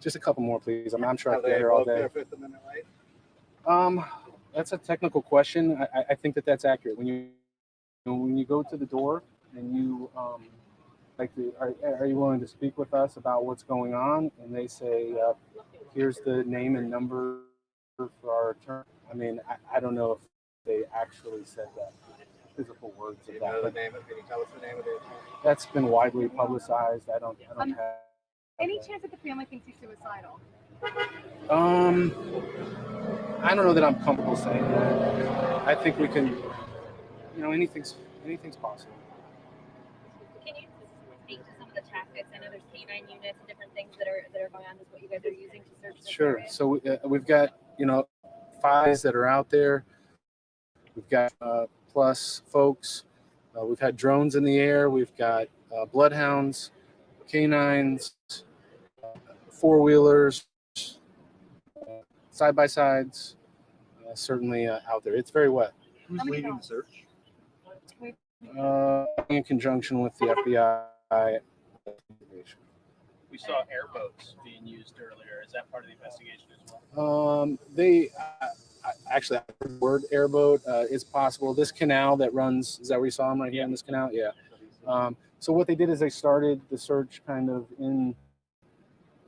Just a couple more, please. I'm sure I Have could they get here all invoked day. their Fifth Amendment right? That's a technical question. I think that's accurate. When you go to the door and you are you willing to speak with us about what's going on? And they say, here's the name and number for our attorney. I mean, I don't know if they actually said that. Physical words Do of you that. know the name? Can you tell us the name of the attorney? That's been widely publicized. I don't have. Any chance that the family thinks he's suicidal? I don't know that I'm comfortable saying that. I think we can. Anything's possible. Can you speak to some of the tactics? I know there's canine units and different things that are going on. Is what you guys are using to search this Sure. area? So we've got 5 that are out there. We've got plus folks. We've had drones in the air. We've got bloodhounds, canines, 4-wheelers, side-by-sides, certainly out there. It's very wet. Who's leading the search? In conjunction with the FBI. We saw airboats being used earlier. Is that part of the investigation as well? They actually, the word airboat is possible. This canal that runs, is that where you saw them right here in this canal? Yeah. So what they did is they started the search kind of in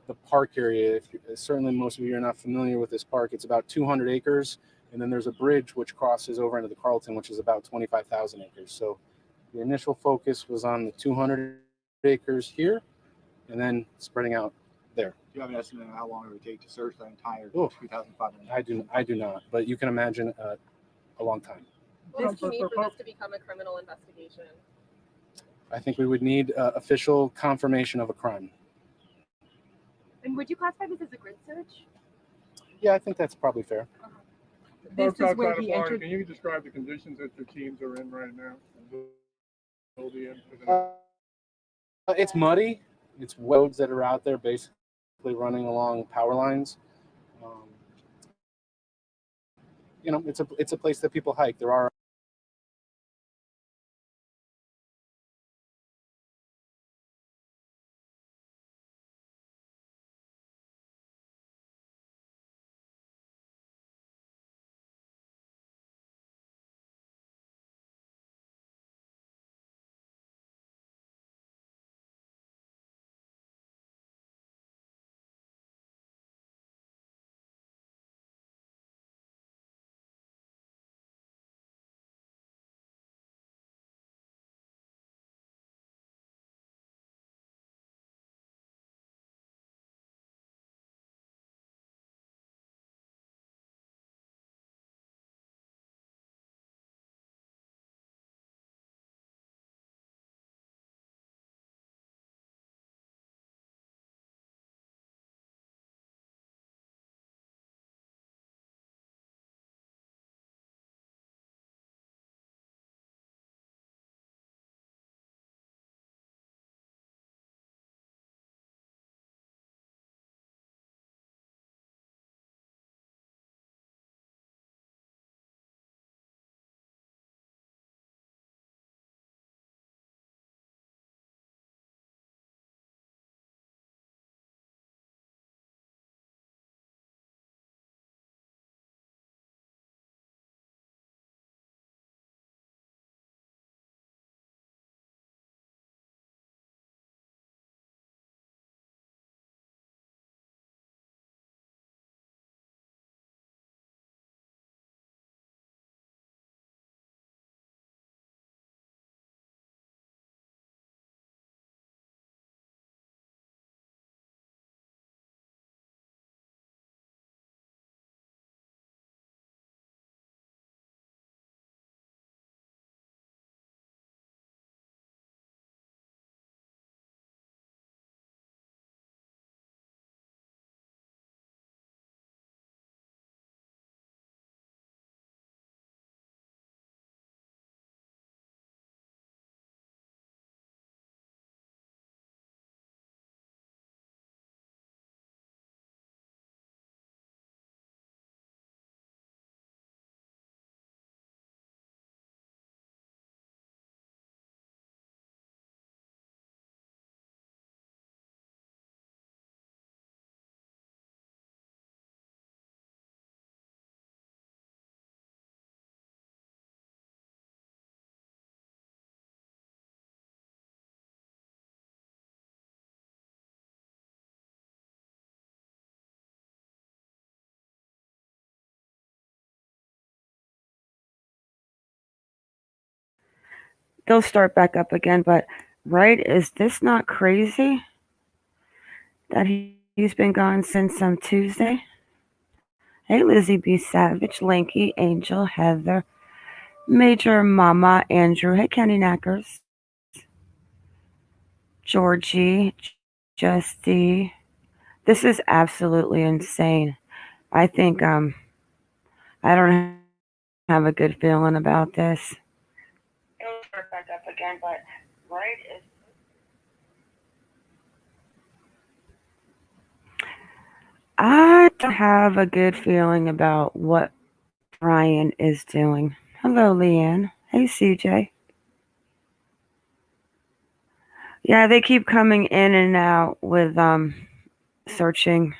the park area. Certainly most of you are not familiar with this park. It's about 200 acres. And then there's a bridge which crosses over into the Carlton, which is about 25,000 acres. So the initial focus was on the 200 acres here and then spreading out there. Do you have an estimate of how long it would take to search the entire 2,500? I do not, but you can imagine a long time. What else do you need for this to become a criminal investigation? I think we would need official confirmation of a crime. And would you classify this as a grid search? Yeah, I think that's probably fair. This is where he entered. Can you describe the conditions that your teams are in right now? It's muddy. It's roads that are out there basically running along power lines. It's a place that people hike. There are He'll start back up again, but right, is this not crazy that he's been gone since Tuesday? Hey, Lizzie B. Savage, Lanky, Angel, Heather, Major, Mama, Andrew. Hey, Kenny Knackers, Georgie, Justy. This is absolutely insane. I think I don't have a good feeling about this. It'll start back up again, but right is. I don't have a good feeling about what Brian is doing. Hello, Leanne. Hey, CJ. Yeah, they keep coming in and out with searching.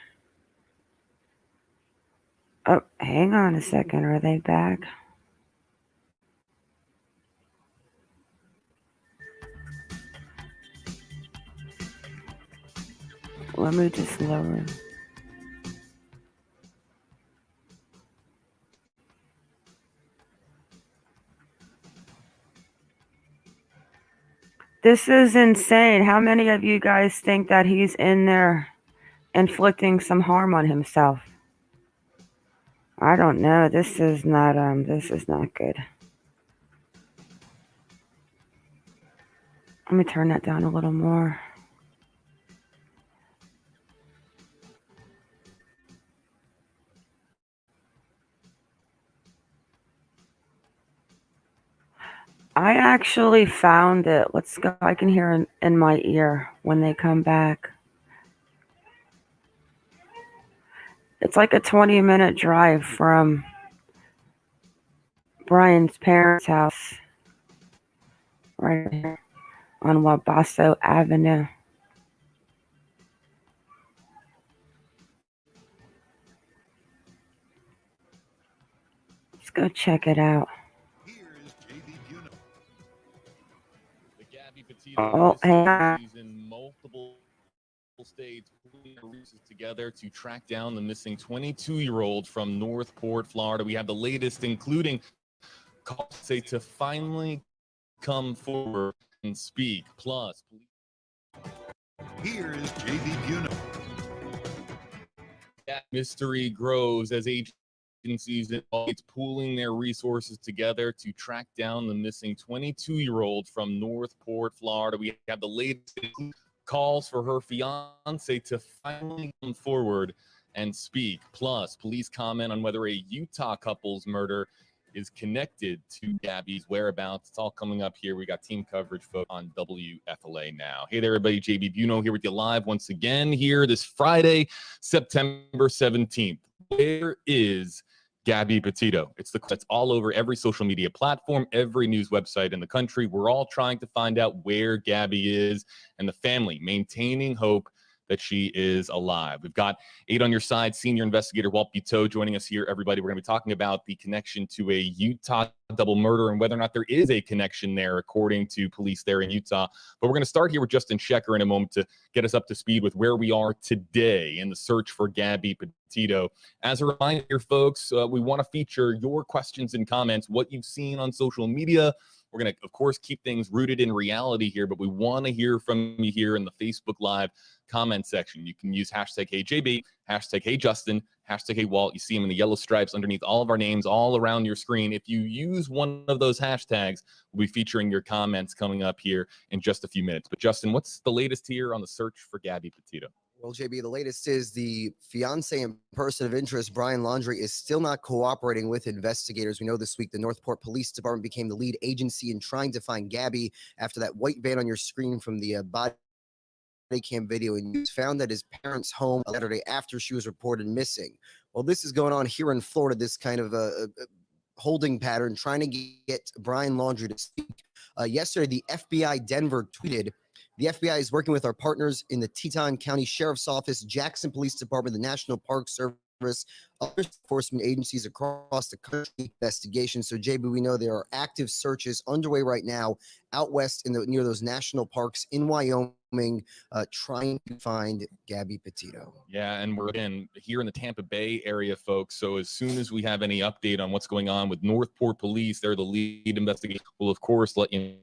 Oh, hang on a second. Are they back? Let me just lower. This is insane. How many of you guys think that he's in there inflicting some harm on himself? I don't know. This is not good. Let me turn that down a little more. I actually found it. Let's go. I can hear in my ear when they come back. It's like a 20-minute drive from Brian's parents' house right here on Wabasso Avenue. Let's go check it out. The Gabby Petito Oh, hang on. she's in multiple states pulling their resources together to track down the missing 22-year-old from Northport, Florida. We have the latest, including calls say to finally come forward and speak. Plus, here's JB Buno. that mystery grows as agencies it's pooling their resources together to track down the missing 22-year-old from Northport, Florida. We have the latest calls for her fiance to finally come forward and speak. Plus, police comment on whether a Utah couple's murder is connected to Gabby's whereabouts. It's all coming up here. We got team coverage folks on WFLA now. Hey there, everybody. JB Buno here with you live once again here this Friday, September 17th. Where is Gabby Petito? It's that's all over every social media platform, every news website in the country. We're all trying to find out where Gabby is, and the family maintaining hope that she is alive. We've got 8 on your side, senior investigator Walt Buteau joining us here, everybody. We're going to be talking about the connection to a Utah double murder and whether or not there is a connection there, according to police there in Utah. But we're going to start here with Justin Shecker in a moment to get us up to speed with where we are today in the search for Gabby Petito. As a reminder, folks, we want to feature your questions and comments, what you've seen on social media. We're going to, of course, keep things rooted in reality here, but we want to hear from you here in the Facebook Live comment section. You can use hashtag HeyJB, hashtag HeyJustin, hashtag HeyWalt. You see them in the yellow stripes underneath all of our names all around your screen. If you use one of those hashtags, we'll be featuring your comments coming up here in just a few minutes. But Justin, what's the latest here on the search for Gabby Petito? Well, JB, the latest is the fiancé and person of interest, Brian Laundrie, is still not cooperating with investigators. We know this week the Northport Police Department became the lead agency in trying to find Gabby after that white van on your screen from the body cam video, and you found at his parents' home Saturday after she was reported missing. Well, this is going on here in Florida, this kind of a holding pattern, trying to get Brian Laundrie to speak. Yesterday, the FBI Denver tweeted, "The FBI is working with our partners in the Teton County Sheriff's Office, Jackson Police Department, the National Park Service, other enforcement agencies across the country investigation." So, JB, we know there are active searches underway right now out west near those national parks in Wyoming, trying to find Gabby Petito. Yeah, and we're again here in the Tampa Bay area, folks. So as soon as we have any update on what's going on with Northport Police, they're the lead investigator. We'll, of course, let you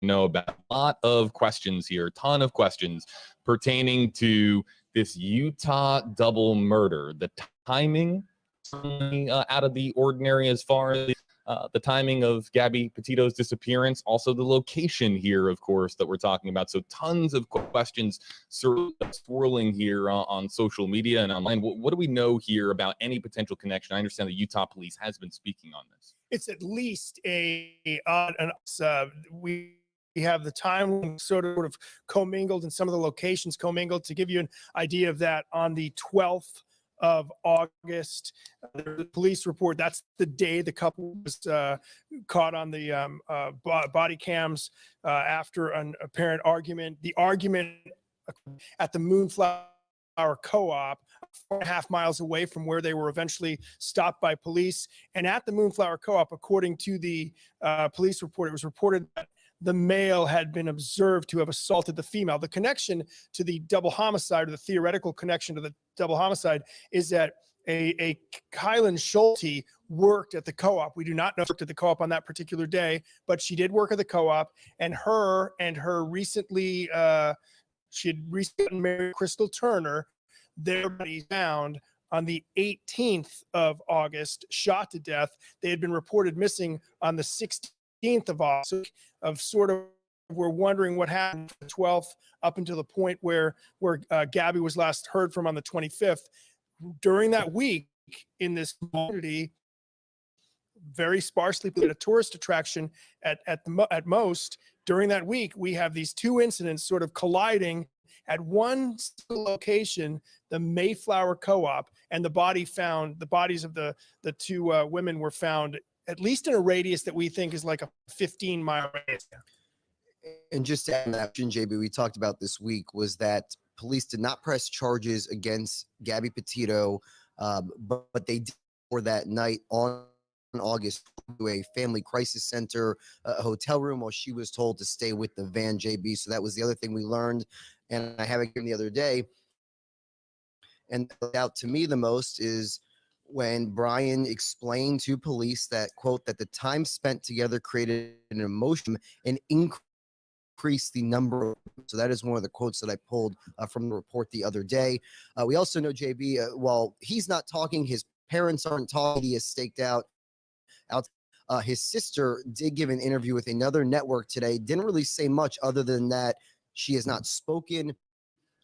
know about. A lot of questions here, ton of questions pertaining to this Utah double murder. The timing out of the ordinary as far as the timing of Gabby Petito's disappearance, also the location here, of course, that we're talking about. So tons of questions swirling here on social media and online. What do we know here about any potential connection? I understand the Utah police has been speaking on this. It's at least we have the time sort of commingled and some of the locations commingled. To give you an idea of that, on the 12th of August, the police report, that's the day the couple was caught on the body cams after an apparent argument. The argument at the Moonflower Co-op, 4.5 miles away from where they were eventually stopped by police. And at the Moonflower Co-op, according to the police report, it was reported that the male had been observed to have assaulted the female. The connection to the double homicide, or the theoretical connection to the double homicide, is that a Kylan Schulte worked at the co-op. We do not know if she worked at the co-op on that particular day, but she did work at the co-op, and her recently, she had recently married Crystal Turner. Their bodies found on the 18th of August, shot to death. They had been reported missing on the 16th of August. We're wondering what happened from the 12th up until the point where Gabby was last heard from on the 25th. During that week, in this community, very sparsely a tourist attraction at most, during that week, we have these two incidents sort of colliding at one location, the Mayflower Co-op, and the bodies of the two women were found at least in a radius that we think is like a 15-mile radius. And just to add that, JB, we talked about this week was that police did not press charges against Gabby Petito, but they did for that night on August to a family crisis center, a hotel room, while she was told to stay with the van, JB. So that was the other thing we learned, and I have it given the other day. And out to me the most is when Brian explained to police that, quote, that the time spent together created an emotion and increased the number of. So that is one of the quotes that I pulled from the report the other day. We also know, JB, while he's not talking, his parents aren't talking, he is staked out. His sister did give an interview with another network today. Didn't really say much other than that she has not spoken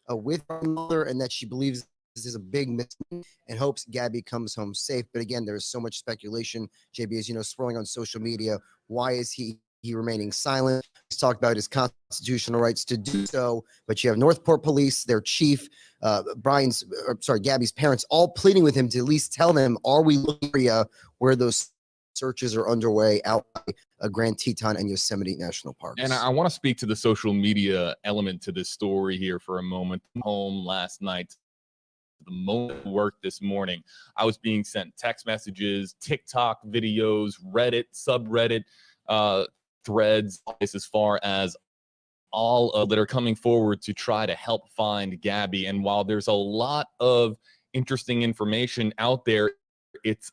with her mother and that she believes this is a big miss and hopes Gabby comes home safe. But again, there's so much speculation, JB, as you know, swirling on social media. Why is he remaining silent? He's talked about his constitutional rights to do so, but you have Northport Police, their chief, Gabby's parents, all pleading with him to at least tell them, are we looking at where those searches are underway out by Grand Teton and Yosemite National Parks? And I want to speak to the social media element to this story here for a moment. Home last night, the moment of work this morning, I was being sent text messages, TikTok videos, Reddit, subreddit threads, as far as all that are coming forward to try to help find Gabby. And while there's a lot of interesting information out there, it's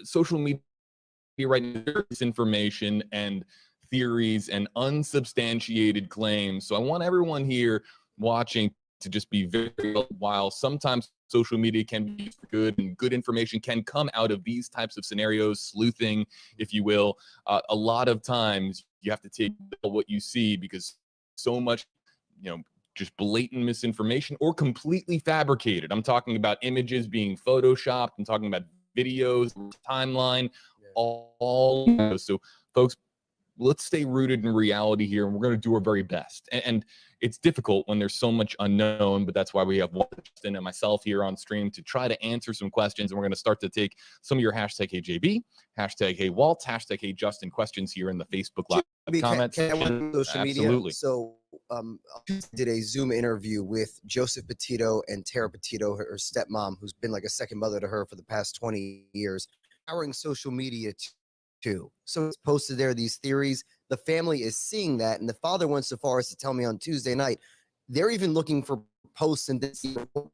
social media right now, there's information and theories and unsubstantiated claims. So I want everyone here watching to just be very, while sometimes social media can be used for good and good information can come out of these types of scenarios, sleuthing, if you will, a lot of times you have to take what you see because so much, just blatant misinformation or completely fabricated. I'm talking about images being photoshopped. I'm talking about videos, timeline, all. So folks, let's stay rooted in reality here, and we're going to do our very best. And it's difficult when there's so much unknown, but that's why we have Justin and myself here on stream to try to answer some questions. And we're going to start to take some of your hashtag HeyJB, hashtag HeyWalt, hashtag HeyJustin questions here in the Facebook Live comments. Social media? Absolutely. So did a Zoom interview with Joseph Petito and Tara Petito, her stepmom, who's been like a second mother to her for the past 20 years, powering social media too. So it's posted there these theories. The family is seeing that, and the father went so far as to tell me on Tuesday night they're even looking for posts and this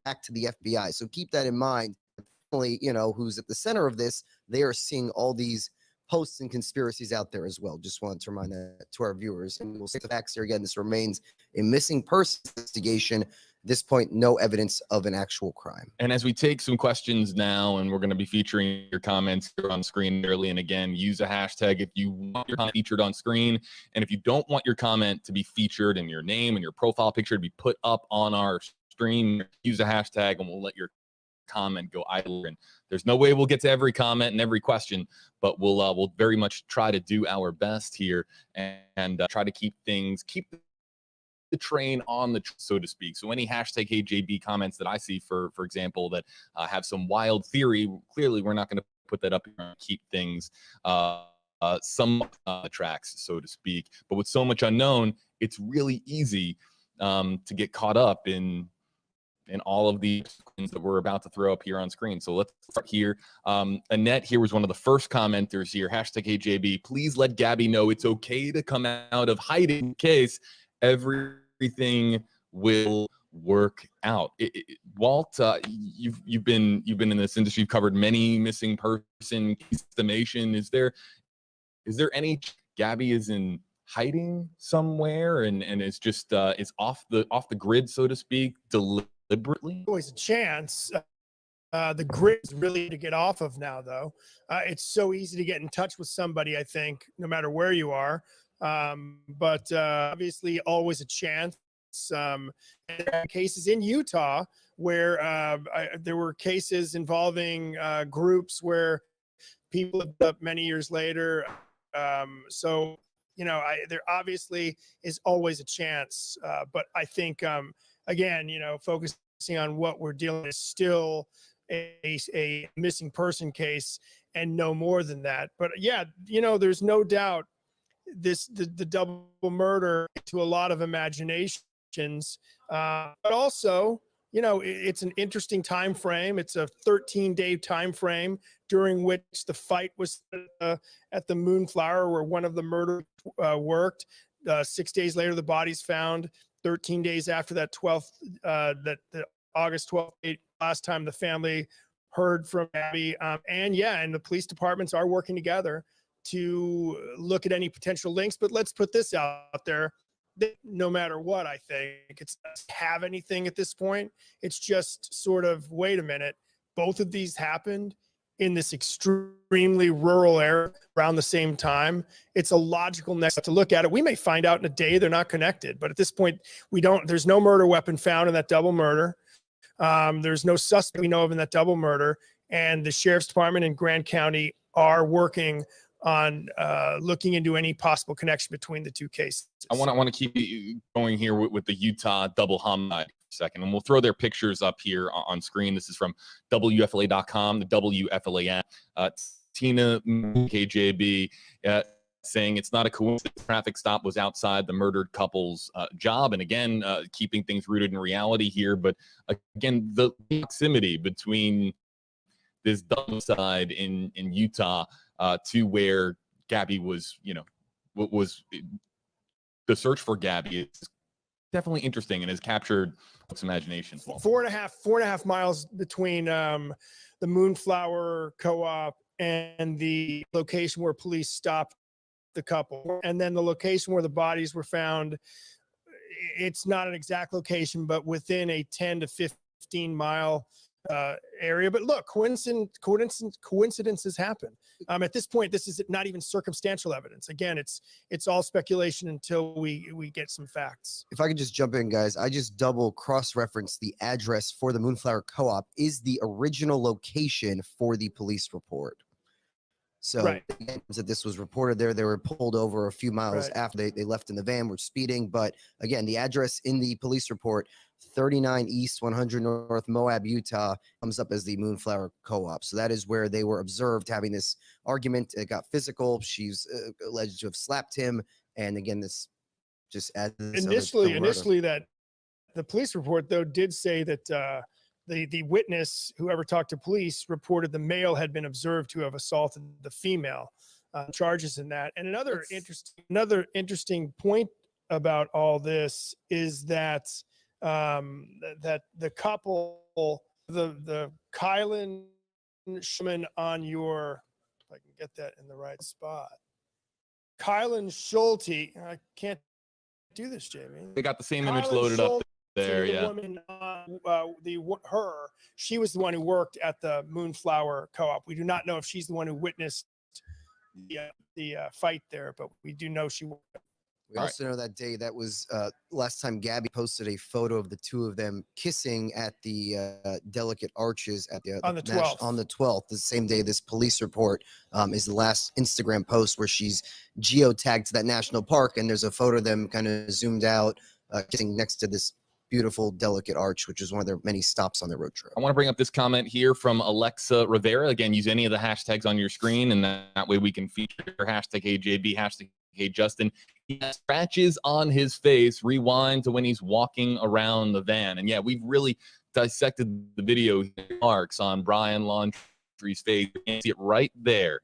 back to the FBI. So keep that in mind. The family, who's at the center of this, they are seeing all these posts and conspiracies out there as well. Just wanted to remind that to our viewers. And we'll say the facts here again. This remains a missing person investigation. At this point, no evidence of an actual crime. And as we take some questions now, and we're going to be featuring your comments here on screen early, and again, use a hashtag if you want your comment featured on screen. And if you don't want your comment to be featured and your name and your profile picture to be put up on our stream, use a hashtag and we'll let your comment go idle. And there's no way we'll get to every comment and every question, but we'll very much try to do our best here and try to keep the train on the so to speak. So any hashtag HJB comments that I see, for example, that have some wild theory, clearly we're not going to put that up here and keep things some tracks, so to speak. But with so much unknown, it's really easy to get caught up in all of the things that we're about to throw up here on screen. So let's start here. Annette here was one of the first commenters here. Hashtag HJB, please let Gabby know it's okay to come out of hiding in case everything will work out. Walt, you've been in this industry. You've covered many missing person estimation. Is there any Gabby is in hiding somewhere and is just is off the grid, so to speak, deliberately? Always a chance. The grid is really to get off of now, though. It's so easy to get in touch with somebody, I think, no matter where you are. But obviously always a chance. There are cases in Utah where there were cases involving groups where people lived up many years later. So, there obviously is always a chance. But I think, again, focusing on what we're dealing with is still a missing person case and no more than that. But yeah, there's no doubt the double murder to a lot of imaginations, but also it's an interesting time frame. It's a 13-day time frame during which the fight was at the Moonflower, where one of the murder worked. 6 days later, the body's found. 13 days after that, the August 12th date, last time the family heard from Gabby. And the police departments are working together to look at any potential links. But let's put this out there. No matter what, I think it's not have anything at this point. It's just sort of, wait a minute, both of these happened in this extremely rural area around the same time. It's a logical next step to look at it. We may find out in a day they're not connected, but at this point there's no murder weapon found in that double murder. There's no suspect we know of in that double murder, and the sheriff's department in Grand County are working on looking into any possible connection between the two cases. I want to keep going here with the Utah double homicide for a second, and we'll throw their pictures up here on screen. This is from WFLA.com, the WFLA app. Tina KJB saying it's not a coincidence. The traffic stop was outside the murdered couple's job. And again, keeping things rooted in reality here. But again, the proximity between this homicide in Utah to where Gabby was, what was the search for Gabby is definitely interesting and has captured folks' imagination. 4.5 miles between the Moonflower Co-op and the location where police stopped the couple, and then the location where the bodies were found. It's not an exact location, but within a 10 to 15 mile area. But look, coincidences happen. At this point, this is not even circumstantial evidence. Again, it's all speculation until we get some facts. If I could just jump in, guys, I just double cross-referenced the address for the Moonflower Co-op is the original location for the police report. So right. That this was reported there. They were pulled over a few miles Right. after they left in the van, were speeding. But again, the address in the police report, 39 East 100 North Moab, Utah, comes up as the Moonflower Co-op. So that is where they were observed having this argument. It got physical. She's alleged to have slapped him. And again, this just adds initially that the police report, though, did say that the witness, whoever talked to police, reported the male had been observed to have assaulted the female. Charges in that. And another interesting point about all this is that that the couple, the Kylan Schumann on your if I can get that in the right spot. Kylan Schulte. I can't do this, Jamie. They got the same image Kylan loaded up Schulte, there. the Yeah. woman, she was the one who worked at the Moonflower Co-op. We do not know if she's the one who witnessed the fight there, but we do know she worked. We also know that day, that was last time Gabby posted a photo of the two of them kissing at the Delicate Arches at the On the 12th. On the 12th, the same day this police report is the last Instagram post where she's geotagged to that national park, and there's a photo of them kind of zoomed out kissing next to this beautiful Delicate Arch, which is one of their many stops on their road trip. I want to bring up this comment here from Alexa Rivera. Again, use any of the hashtags on your screen, and that way we can feature hashtag HeyJB, hashtag HeyJustin. He has scratches on his face. Rewind to when he's walking around the van. And yeah, we've really dissected the video marks on Brian Laundrie's face. You can see it right there.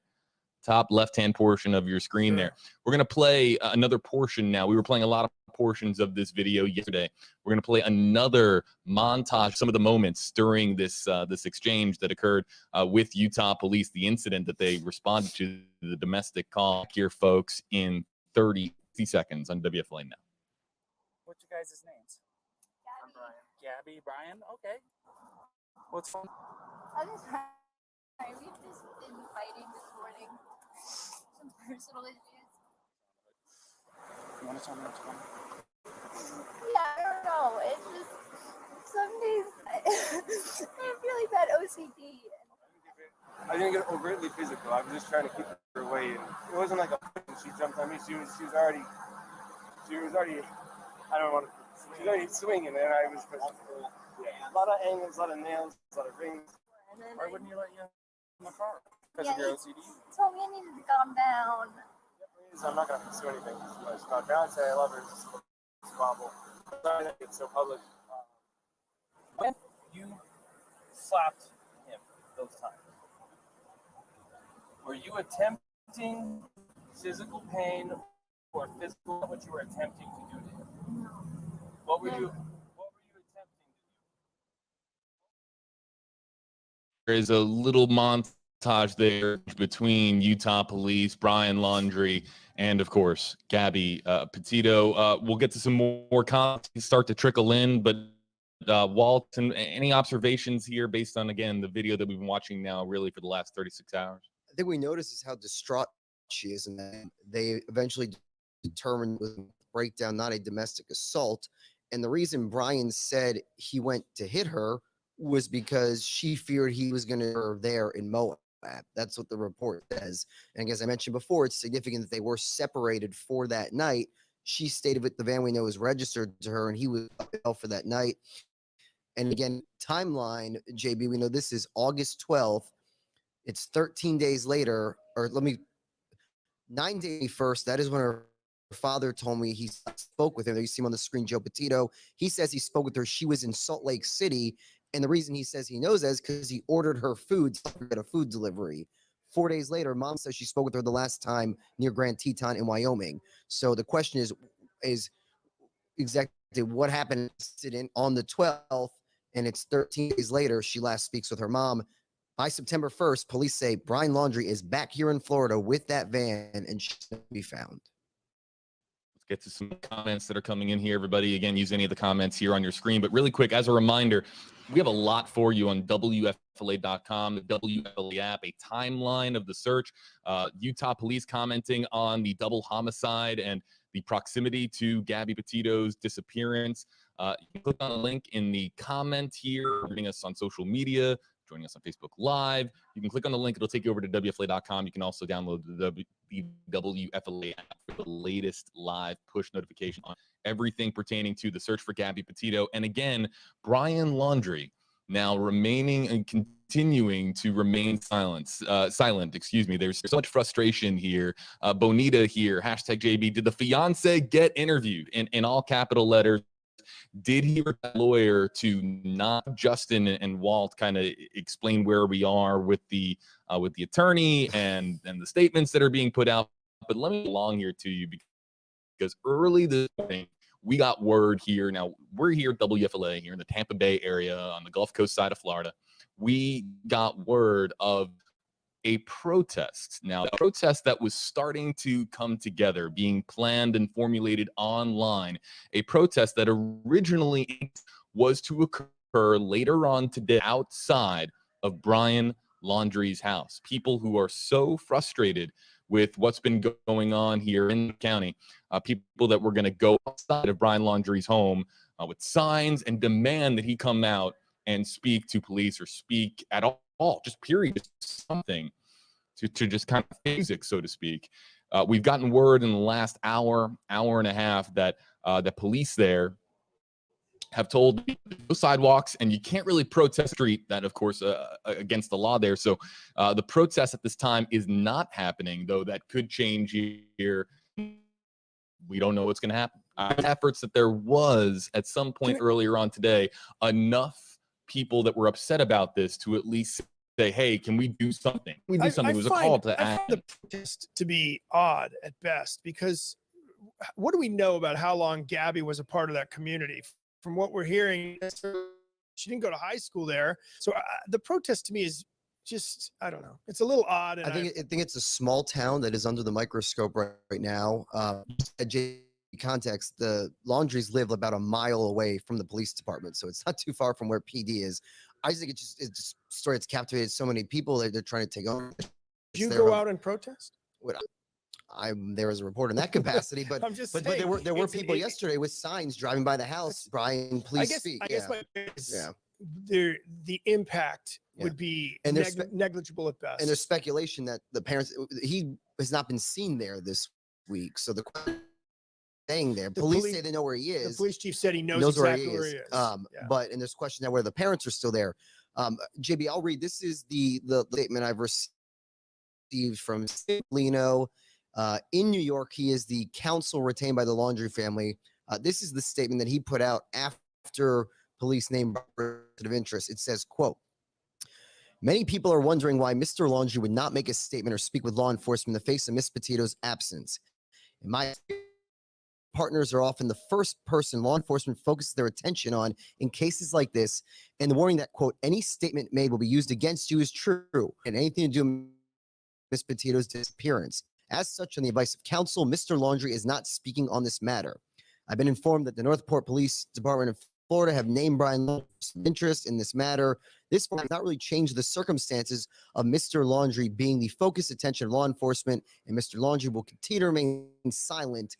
Top left-hand portion of your screen there. We're going to play another portion now. We were playing a lot of portions of this video yesterday. We're going to play another montage, some of the moments during this this exchange that occurred with Utah police, the incident that they responded to, the domestic call here, folks, in 30 seconds on WFLA now. What's your guys' names? Gabby. I'm Brian. Gabby, Brian, okay. What's on? I'm sorry. We've just been fighting this morning. Some personal issues. You want to tell me what's going on? Yeah, I don't know. It's just some days I have really bad OCD. I didn't get overtly physical. I was just trying to keep her away, and it wasn't like she jumped on me. She was already. I don't want to. She was already swinging, and I was. Yeah, a lot of angles, a lot of nails, a lot of rings. Why wouldn't you let you in the car? Because Yeah, of your he OCD? told me I needed to calm down. I'm not gonna pursue anything. It's my fiance. I love her. It's just a squabble. I'm sorry that it's so public. When you slapped him those times, were you attempting physical pain or physical what you were attempting to do to him? What were you attempting to do? There is a little montage there between Utah police, Brian Laundrie, and of course, Gabby Petito. We'll get to some more comments start to trickle in, but Walt, any observations here based on, again, the video that we've been watching now really for the last 36 hours? I think we notice is how distraught she is, and that they eventually determined with breakdown, not a domestic assault. And the reason Brian said he went to hit her was because she feared he was going to her there in Moab. That's what the report says. And as I mentioned before, it's significant that they were separated for that night. She stayed with the van we know is registered to her, and he was out for that night. And again, timeline, JB, we know this is August 12th. It's 13 days later, or 9 days first. That is when her father told me he spoke with her. You see him on the screen, Joe Petito. He says he spoke with her. She was in Salt Lake City. And the reason he says he knows that is because he ordered her food to get a food delivery. 4 days later, mom says she spoke with her the last time near Grand Teton in Wyoming. So the question is exactly what happened incident on the 12th, and it's 13 days later she last speaks with her mom. By September 1st, police say Brian Laundrie is back here in Florida with that van, and she's going to be found. Let's get to some comments that are coming in here. Everybody, again, use any of the comments here on your screen. But really quick, as a reminder, we have a lot for you on WFLA.com, the WFLA app, a timeline of the search, Utah police commenting on the double homicide and the proximity to Gabby Petito's disappearance. You can click on the link in the comment here, joining us on social media, joining us on Facebook Live. You can click on the link. It'll take you over to WFLA.com. You can also download the WFLA app for the latest live push notification on everything pertaining to the search for Gabby Petito. And again, Brian Laundrie now remaining and continuing to remain silent. There's so much frustration here. Bonita here, hashtag JB. Did the fiance get interviewed? In all capital letters. Did he require a lawyer to not Justin and Walt kind of explain where we are with the attorney and the statements that are being put out? But let me belong here to you because early this morning we got word here. Now we're here at WFLA here in the Tampa Bay area on the Gulf Coast side of Florida. We got word of a protest. Now, a protest that was starting to come together, being planned and formulated online, a protest that originally was to occur later on today outside of Brian Laundrie's house. People who are so frustrated with what's been going on here in the county, people that were going to go outside of Brian Laundrie's home with signs and demand that he come out and speak to police or speak at all, just period, just something to just kind of music, so to speak. We've gotten word in the last hour and a half that the police there have told no sidewalks, and you can't really protest street. That, of course, against the law there. So the protest at this time is not happening, though that could change here. We don't know what's going to happen. Efforts that there was at some point earlier on today, enough people that were upset about this to at least say, hey, can we do something? We do something. It was a call to action. I find the protest to be odd at best, because what do we know about how long Gabby was a part of that community? From what we're hearing, she didn't go to high school there. So the protest to me is just, I don't know. It's a little odd. And I think it's a small town that is under the microscope right now. Context, the Laundries live about a mile away from the police department, so it's not too far from where PD is. I think it's story that's captivated so many people that they're trying to take over. Did you go out and protest? I'm there as a reporter in that capacity, but but there were people yesterday with signs driving by the house. Brian, please speak. I guess the impact would be negligible at best. And there's speculation that the parents, he has not been seen there this week, so the staying there. Police say they know where he is. The police chief said he knows exactly where he is. But and there's question now whether the parents are still there. JB, I'll read. This is the statement I've received from Lino. In New York, he is the counsel retained by the Laundrie family. This is the statement that he put out after police named person of interest. It says, quote, many people are wondering why Mr. Laundrie would not make a statement or speak with law enforcement in the face of Miss Petito's absence. In my experience, partners are often the first person law enforcement focuses their attention on in cases like this, and the warning that, quote, any statement made will be used against you is true, and anything to do with Miss Petito's disappearance. As such, on the advice of counsel, Mr. Laundrie is not speaking on this matter. I've been informed that the Northport Police Department of Florida have named Brian Laundrie's interest in this matter. This has not really changed the circumstances of Mr. Laundrie being the focused attention of law enforcement, and Mr. Laundrie will continue to remain silent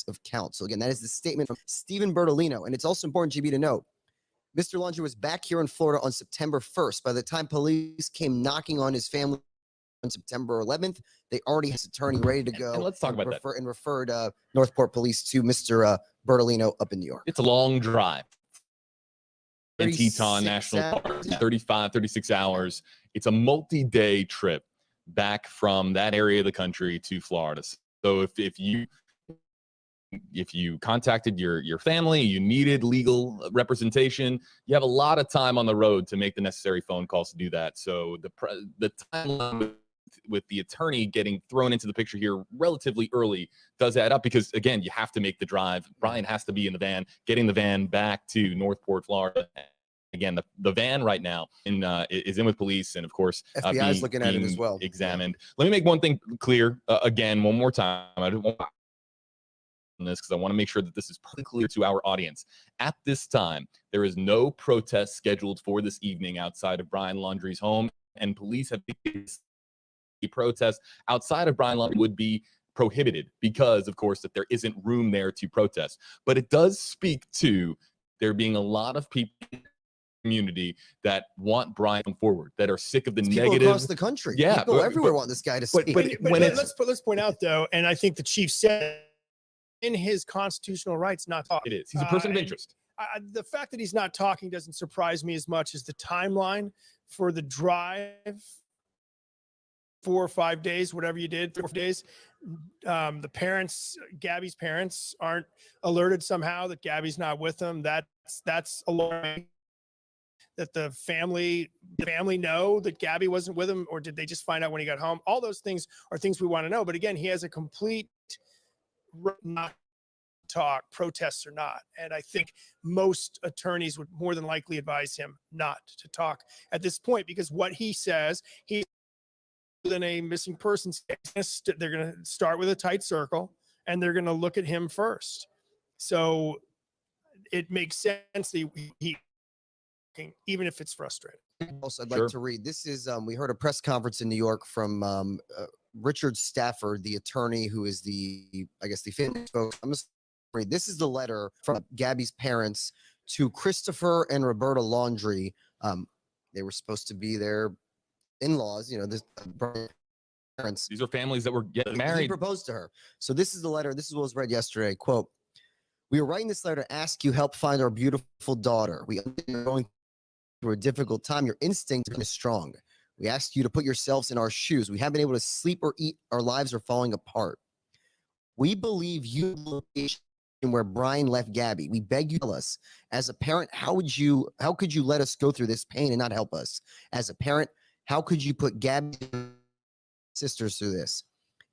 of counsel. Again, that is the statement from Stephen Bertolino. And it's also important, GB, to note, Mr. Laundrie was back here in Florida on September 1st. By the time police came knocking on his family on September 11th, they already had his attorney ready to go. And let's talk about that. And referred Northport Police to Mr. Bertolino up in New York. It's a long drive. In Teton National Park, 36 hours. It's a multi-day trip back from that area of the country to Florida. So if you contacted your family, you needed legal representation, you have a lot of time on the road to make the necessary phone calls to do that. So the timeline with the attorney getting thrown into the picture here relatively early does add up, because again, you have to make the drive. Brian has to be in the van, getting the van back to Northport, Florida. Again, the van right now is in with police, and of course, FBI is looking at it as well. Examined. Let me make one thing clear again, one more time. I don't want this because I want to make sure that this is pretty clear to our audience. At this time, there is no protest scheduled for this evening outside of Brian Laundrie's home, and police have a protest outside of Brian Laundrie would be prohibited because, of course, that there isn't room there to protest. But it does speak to there being a lot of people in the community that want Brian forward, that are sick of the negative. People across the country. Yeah, people everywhere want this guy to speak. But let's point out though, and I think the chief said in his constitutional rights not talking. It is. He's a person of interest. The fact that he's not talking doesn't surprise me as much as the timeline for the drive. 4 or 5 days, whatever you did, 3 or 4 days. The parents, Gabby's parents, aren't alerted somehow that Gabby's not with them. That's alarming. That the family know that Gabby wasn't with him, or did they just find out when he got home? All those things are things we want to know. But again, he has a complete not talk, protests or not. And I think most attorneys would more than likely advise him not to talk at this point, because what he says, he than a missing persons case. They're going to start with a tight circle and they're going to look at him first. So it makes sense that he even if it's frustrating. Also, I'd like to read. This is we heard a press conference in New York from Rick Stafford, the attorney who is the family spokesman. I'm just read. This is the letter from Gabby's parents to Christopher and Roberta Laundrie. They were supposed to be their in-laws. This parents. These are families that were getting married. He proposed to her. So this is the letter. This is what was read yesterday. Quote: "We are writing this letter to ask you help find our beautiful daughter. We are going through a difficult time. Your instinct is strong. We ask you to put yourselves in our shoes. We haven't been able to sleep or eat. Our lives are falling apart. We believe you location where Brian left Gabby. We beg you to tell us, as a parent, how could you let us go through this pain and not help us? As a parent, how could you put Gabby's sisters through this?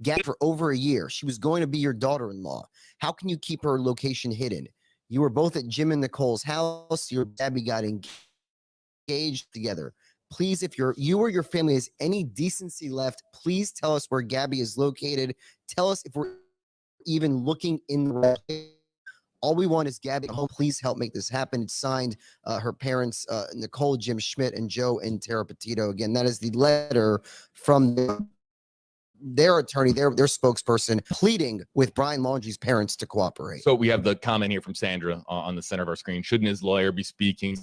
Gabby, for over a year, she was going to be your daughter-in-law. How can you keep her location hidden? You were both at Jim and Nicole's house. Your Gabby got engaged together. Please, if you or your family has any decency left, please tell us where Gabby is located. Tell us if we're even looking in the right place. All we want is Gabby home. Please help make this happen." It's signed her parents, Nicole, Jim Schmidt, and Joe and Tara Petito. Again, that is the letter from their attorney, their spokesperson, pleading with Brian Laundrie's parents to cooperate. So we have the comment here from Sandra on the center of our screen. Shouldn't his lawyer be speaking?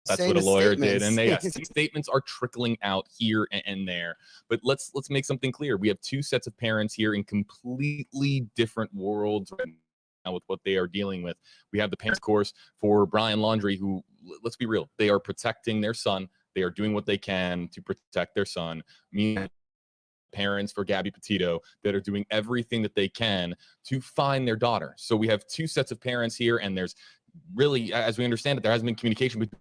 That's what a lawyer did. And statements are trickling out here and there. But let's make something clear. We have two sets of parents here in completely different worlds right now with what they are dealing with. We have the parents, of course, for Brian Laundrie, who, let's be real, they are protecting their son. They are doing what they can to protect their son. Meaning parents for Gabby Petito that are doing everything that they can to find their daughter. So we have two sets of parents here, and there's really, as we understand it, there hasn't been communication between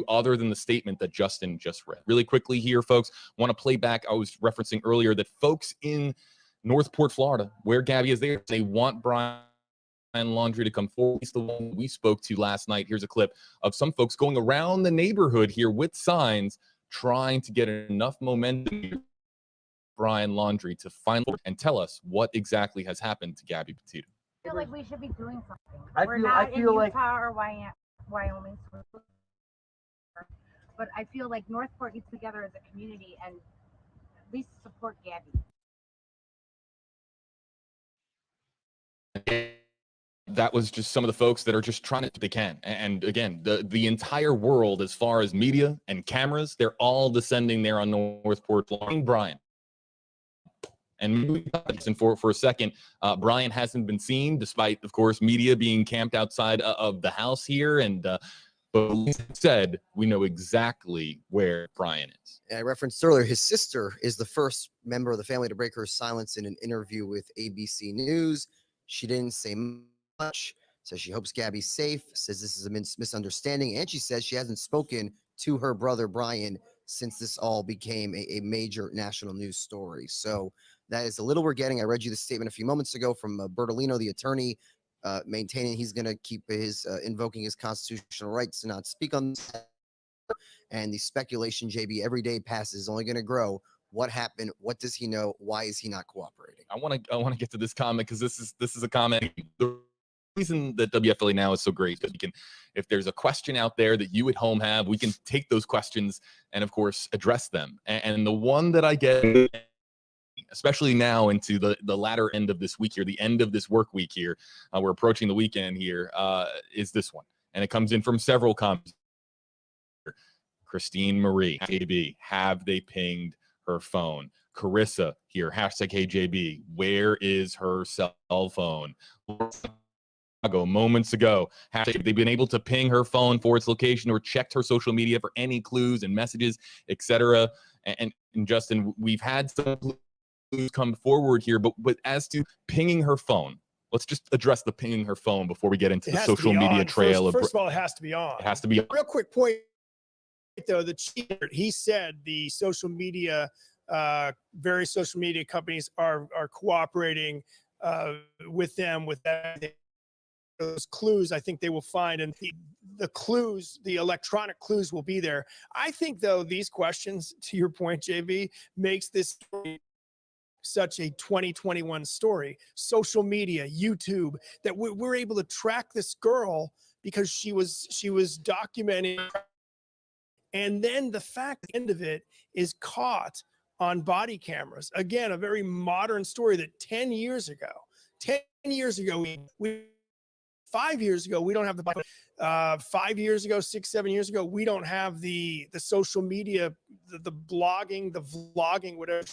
other than the statement that Justin just read. Really quickly here, folks, want to play back. I was referencing earlier that folks in Northport, Florida, where Gabby is there, they want Brian Laundrie to come forward. He's the one we spoke to last night. Here's a clip of some folks going around the neighborhood here with signs, trying to get enough momentum Brian Laundrie to find and tell us what exactly has happened to Gabby Petito. I feel like we should be doing something. I We're feel not in like Utah or Wyoming, but I feel like Northport gets together as a community and at least support Gabby. That was just some of the folks that are just trying to, they can. And again, the entire world, as far as media and cameras, they're all descending there on Northport. Brian. And for a second, Brian hasn't been seen, despite, of course, media being camped outside of the house here. And but said, we know exactly where Brian is. I referenced earlier, his sister is the first member of the family to break her silence in an interview with ABC News. She didn't say much, says she hopes Gabby's safe, says this is a misunderstanding, and she says she hasn't spoken to her brother Brian since this all became a major national news story. So that is a little we're getting. I read you the statement a few moments ago from Bertolino, the attorney, maintaining he's going to keep his invoking his constitutional rights to not speak on this. And the speculation, JB, every day passes is only going to grow. What happened? What does he know? Why is he not cooperating? I want to get to this comment because this is a comment. The reason that WFLA Now is so great is because we can, if there's a question out there that you at home have, we can take those questions and, of course, address them. And the one that I get, especially now into the latter end of this week here, the end of this work week here, we're approaching the weekend here, is this one. And it comes in from several comments. Christine Marie, JB, have they pinged her phone? Carissa here, hashtag HeyJB, where is her cell phone? Moments ago, hashtag, they've been able to ping her phone for its location or checked her social media for any clues and messages, etc. And Justin, we've had some clues come forward here, but as to pinging her phone, let's just address the pinging her phone before we get into the social media trail. First of all, it has to be on. It has to be on. Real quick point, though, the chief, he said the social media, various social media companies are cooperating with them with that. those clues, I think they will find, and the clues, the electronic clues will be there. I think, though, these questions, to your point, JB, makes this story such a 2021 story. Social media, YouTube, that we're able to track this girl because she was documenting. And then the fact at the end of it is caught on body cameras. Again, a very modern story that 10 years ago, 5 years ago, we don't have the 5 years ago, 6, 7 years ago, we don't have the social media, the blogging, the vlogging, whatever.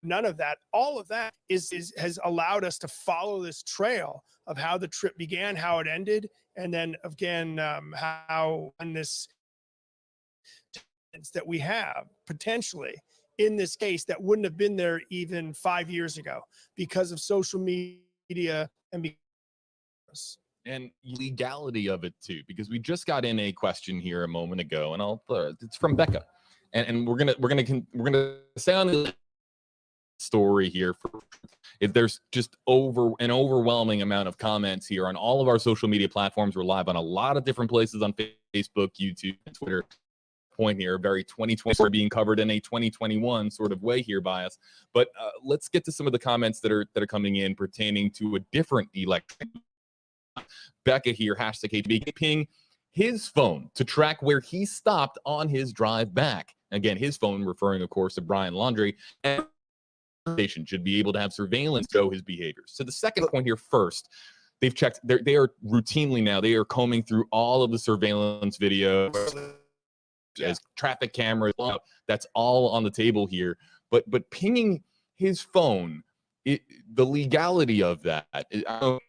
None of that. All of that has allowed us to follow this trail of how the trip began, how it ended, and then again, how in this that we have potentially in this case that wouldn't have been there even 5 years ago because of social media and legality of it too, because we just got in a question here a moment ago, and it's from Becca, and we're gonna stay on the story here for if there's just an overwhelming amount of comments here on all of our social media platforms. We're live on a lot of different places on Facebook, YouTube, and Twitter. Point here, very 2020 story being covered in a 2021 sort of way here by us. But let's get to some of the comments that are coming in pertaining to a different election. Becca here, #HB, ping his phone to track where he stopped on his drive back. Again, his phone referring, of course, to Brian Laundrie. And station should be able to have surveillance show his behaviors. So the second point here first, they've checked, they are routinely now, they are combing through all of the surveillance videos, as traffic cameras, that's all on the table here. But pinging his phone, the legality of that, I don't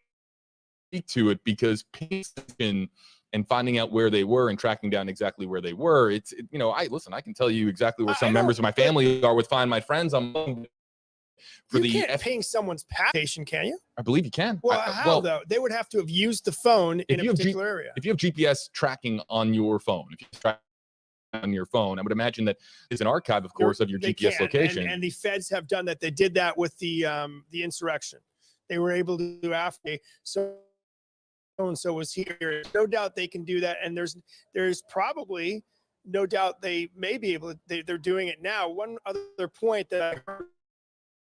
speak to it because pinging and finding out where they were and tracking down exactly where they were. I can tell you exactly where some members of my family are with Find My Friends. You can't ping someone's station, can you? I believe you can. Well, how though? They would have to have used the phone in a particular area. If you have GPS tracking on your phone, if you track on your phone, I would imagine that it's an archive, of course, of your GPS location. And the feds have done that. They did that with the insurrection. They were able to do after so and so was here. No doubt they can do that. And there's probably no doubt they may be able to. They're doing it now. One other point that I heard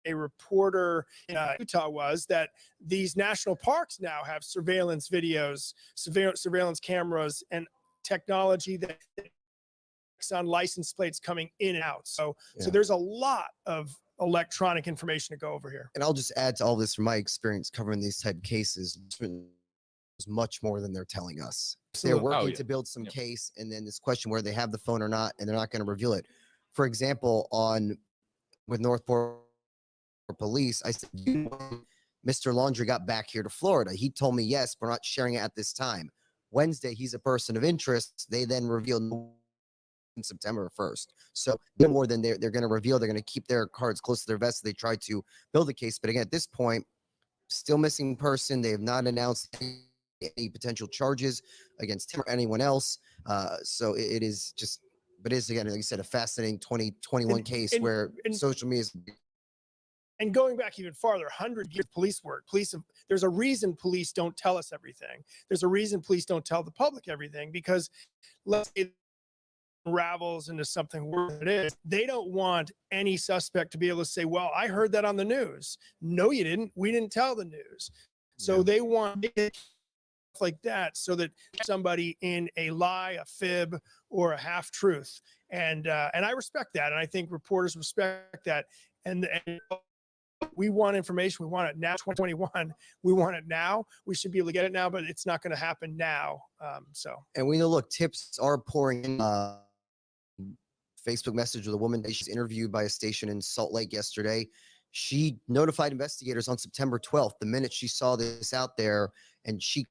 a reporter in Utah was that these national parks now have surveillance videos, surveillance cameras, and technology that on license plates coming in and out. So there's a lot of electronic information to go over here. And I'll just add to all this from my experience covering these type of cases. It's much more than they're telling us. They're working to build some case, and then this question where they have the phone or not, and they're not going to reveal it. For example, with Northport Police, I said, Mr. Laundrie got back here to Florida. He told me yes, but we're not sharing it at this time. Wednesday, he's a person of interest. They then revealed in September 1st. So no more than they're going to reveal. They're going to keep their cards close to their vest. They try to build a case. But again, at this point, still missing person. They have not announced any potential charges against him or anyone else. So it is just, but it is, again, like you said, a fascinating 2021 case where social media is. And going back even farther, 100 years police work. There's a reason police don't tell us everything. There's a reason police don't tell the public everything, because let's say it unravels into something worse than it is. They don't want any suspect to be able to say, well, I heard that on the news. No, you didn't. We didn't tell the news. So they want it like that so that somebody in a lie, a fib, or a half truth. And I respect that. And I think reporters respect that. And we want information. We want it now. 2021. We want it now. We should be able to get it now, but it's not going to happen now. And we know, look, tips are pouring in. Facebook message with a woman. She's interviewed by a station in Salt Lake yesterday. She notified investigators on September 12th, the minute she saw this out there, and she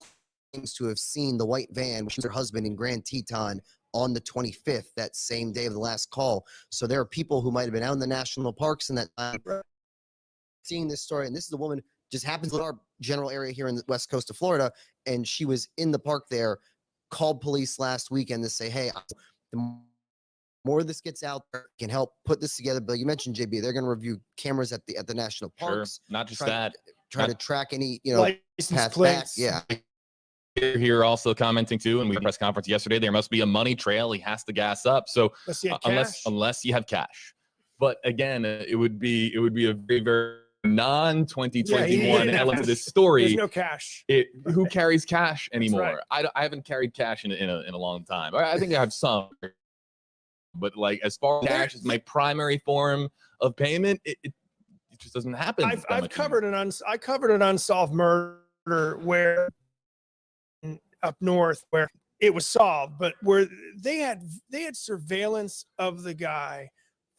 claims to have seen the white van with her husband in Grand Teton on the 25th, that same day of the last call. So there are people who might have been out in the national parks in that time seeing this story. And this is a woman just happens in our general area here in the west coast of Florida. And she was in the park there, called police last weekend to say, hey, the more this gets out there, can help put this together. But you mentioned, JB, they're going to review cameras at the national parks. Sure. Not just that. try to track any, license path back. plates. Yeah. Here also commenting too, and we had a press conference yesterday. There must be a money trail. He has to gas up. So unless you have cash, but again, it would be a very, very non-2021 element to this story. There's no cash. Who carries cash anymore? Right. I haven't carried cash in a long time. I think I have some, but like as far as cash is my primary form of payment, it just doesn't happen. I covered an unsolved murder where up north where it was solved, but where they had surveillance of the guy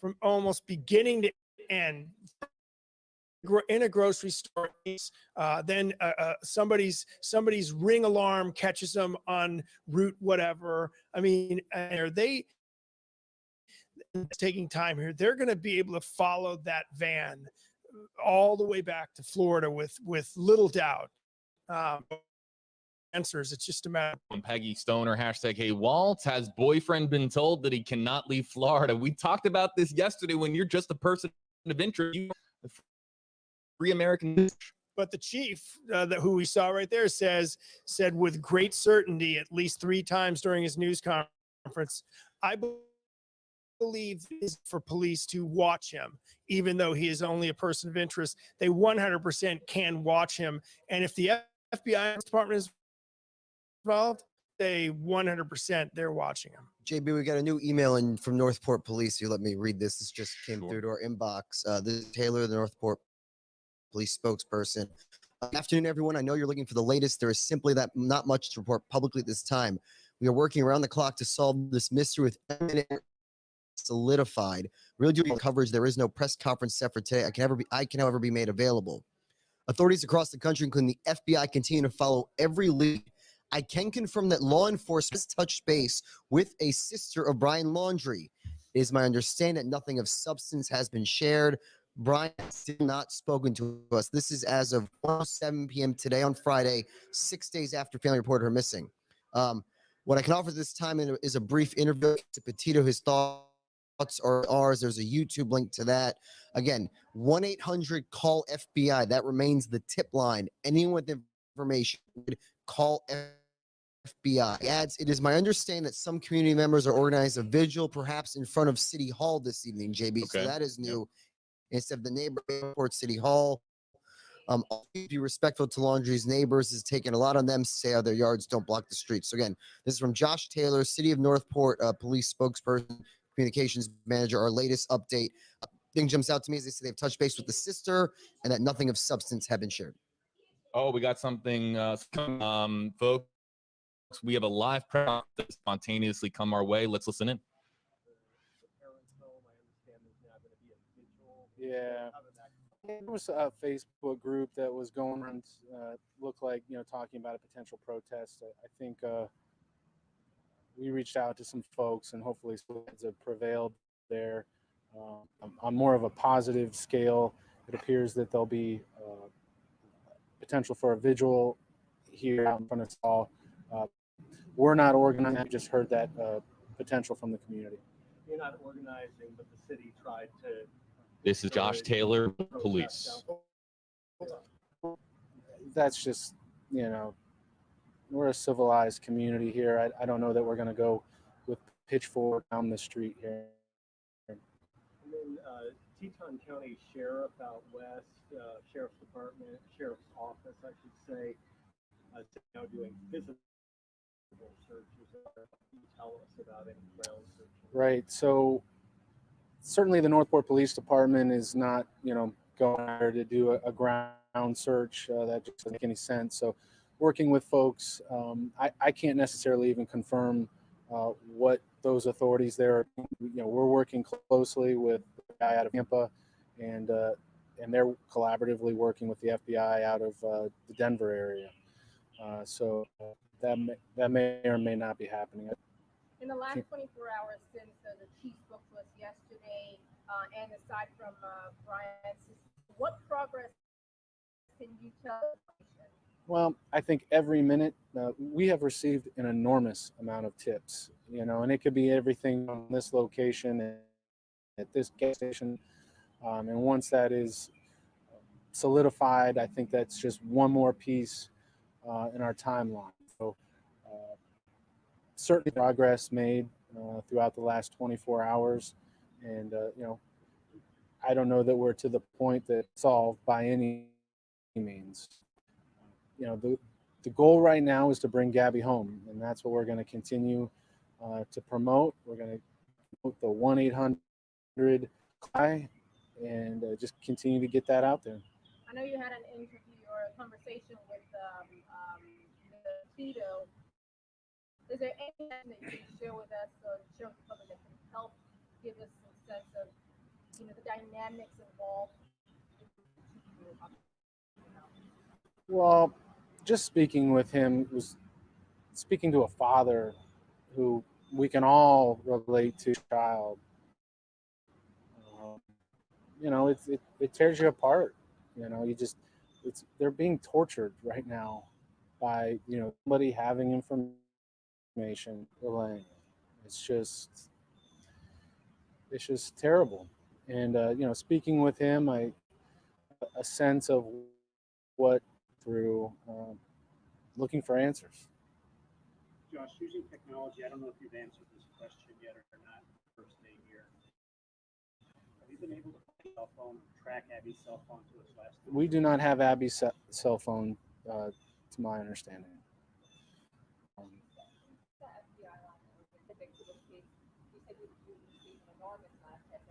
from almost beginning to end in a grocery store. Then somebody's ring alarm catches them on route whatever. I mean, are they taking time here? They're going to be able to follow that van all the way back to Florida with little doubt. Answers. It's just a matter. Peggy Stoner, hashtag Hey Walt, has boyfriend been told that he cannot leave Florida? We talked about this yesterday. When you're just a person of interest, you free American. But the chief, who we saw right there, said with great certainty, at least 3 times during his news conference, I believe is for police to watch him, even though he is only a person of interest. They 100% can watch him, and if the FBI department is involved, they 100% they're watching him. JB, we got a new email in from Northport Police. You let me read this. This just came through to our inbox. This is Taylor, the Northport Police spokesperson. Good afternoon, everyone. I know you're looking for the latest. There is simply not much to report publicly at this time. We are working around the clock to solve this mystery with evidence solidified. Really do coverage. There is no press conference set for today. I can however be made available. Authorities across the country, including the FBI, continue to follow every lead. I can confirm that law enforcement has touched base with a sister of Brian Laundrie. It is my understanding that nothing of substance has been shared. Brian has still not spoken to us. This is as of 7 p.m. today on Friday, 6 days after family reported her missing. What I can offer this time is a brief interview to Petito. His thoughts are ours. There's a YouTube link to that. Again, 1-800-CALL-FBI. That remains the tip line. Anyone with information would call FBI. He adds, it is my understanding that some community members are organizing a vigil, perhaps in front of City Hall this evening, JB. Okay. So that is new. Instead of the neighborhood City Hall. Be respectful to Laundrie's neighbors. Is taking a lot on them to say how their yards don't block the streets. So again, this is from Josh Taylor, City of Northport police spokesperson, communications manager. Our latest update. Thing jumps out to me is they say they've touched base with the sister and that nothing of substance have been shared. Oh, we got something, folks. We have a live press that spontaneously come our way. Let's listen in. Yeah, there was a Facebook group that was going around, looked like, talking about a potential protest. I think we reached out to some folks, and hopefully some heads have prevailed there. On more of a positive scale, it appears that there'll be potential for a vigil here out in front of us all. We're not organized. I just heard that potential from the community. You're not organizing, but the city tried to. This is Josh Taylor, police. That's just, we're a civilized community here. I don't know that we're going to go with pitchfork down the street here. And then Teton County Sheriff out west, Sheriff's Department, Sheriff's Office, I should say, now doing physical searches. Can you tell us about any ground searches? Right. So certainly the Northport Police Department is not, going there to do a ground search. That just doesn't make any sense. So working with folks, I can't necessarily even confirm what those authorities there are. We're working closely with the guy out of Tampa, and they're collaboratively working with the FBI out of the Denver area. So that may or may not be happening. In the last 24 hours since the chief spoke to us yesterday, and aside from Brian's, what progress can you tell us? Well, I think every minute we have received an enormous amount of tips, and it could be everything on this location and at this gas station. And once that is solidified. I think that's just one more piece in our timeline. So certainly progress made throughout the last 24 hours. And, I don't know that we're to the point that it's solved by any means. The goal right now is to bring Gabby home, and that's what we're going to continue to promote. We're going to promote the 1-800 CLI and just continue to get that out there. I know you had an interview or a conversation with Petito. Is there anything that you can share with us or share with the public that can help give us some sense of, the dynamics involved? Well, just speaking with him was speaking to a father who we can all relate to, child. It tears you apart. They're being tortured right now by somebody having information relaying. It's just terrible. And speaking with him, a sense of what through looking for answers. Josh, using technology, I don't know if you've answered this question yet or not. First day here, have you been able to find cell phone, track Abby's cell phone to us last time? We do not have Abby's cell phone, to my understanding.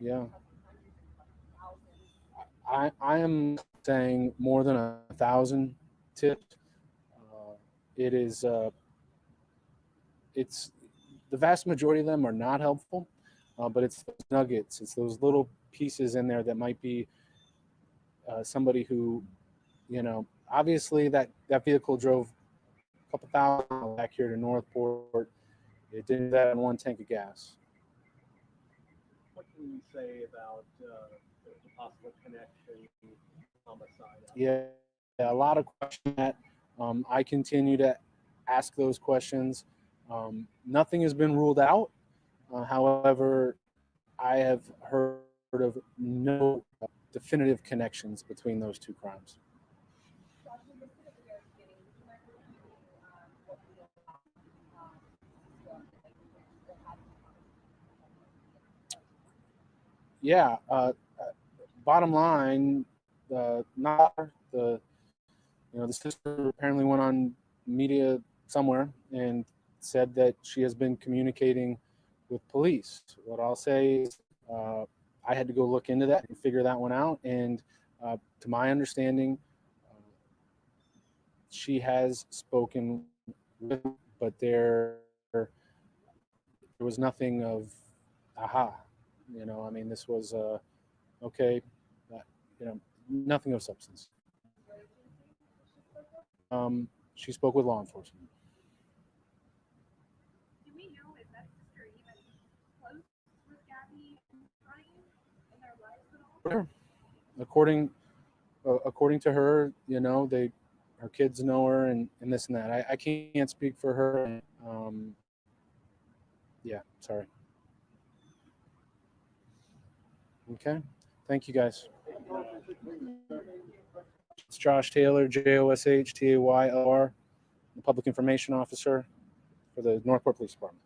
Yeah. I am saying more than 1,000 tips. It is it's the vast majority of them are not helpful, but it's those nuggets, it's those little pieces in there that might be somebody who, obviously that vehicle drove a couple thousand miles back here to Northport. It did that in one tank of gas. What can you say about the possible connection, homicide? Yeah, a lot of questions that I continue to ask those questions. Nothing has been ruled out. However, I have heard of no definitive connections between those two crimes. Yeah. Bottom line, the sister apparently went on media somewhere and said that she has been communicating with police. What I'll say is I had to go look into that and figure that one out. And to my understanding, she has spoken with, but there was nothing of aha. This was okay, nothing of substance. She spoke with law enforcement. Do we know if that sister even close with Gabby and Brian in their lives at all? Sure. According to her, her kids know her and this and that. I can't speak for her. Yeah, sorry. Okay. Thank you, guys. It's Josh Taylor, JOSH-TAYLR, the Public Information Officer for the Northport Police Department.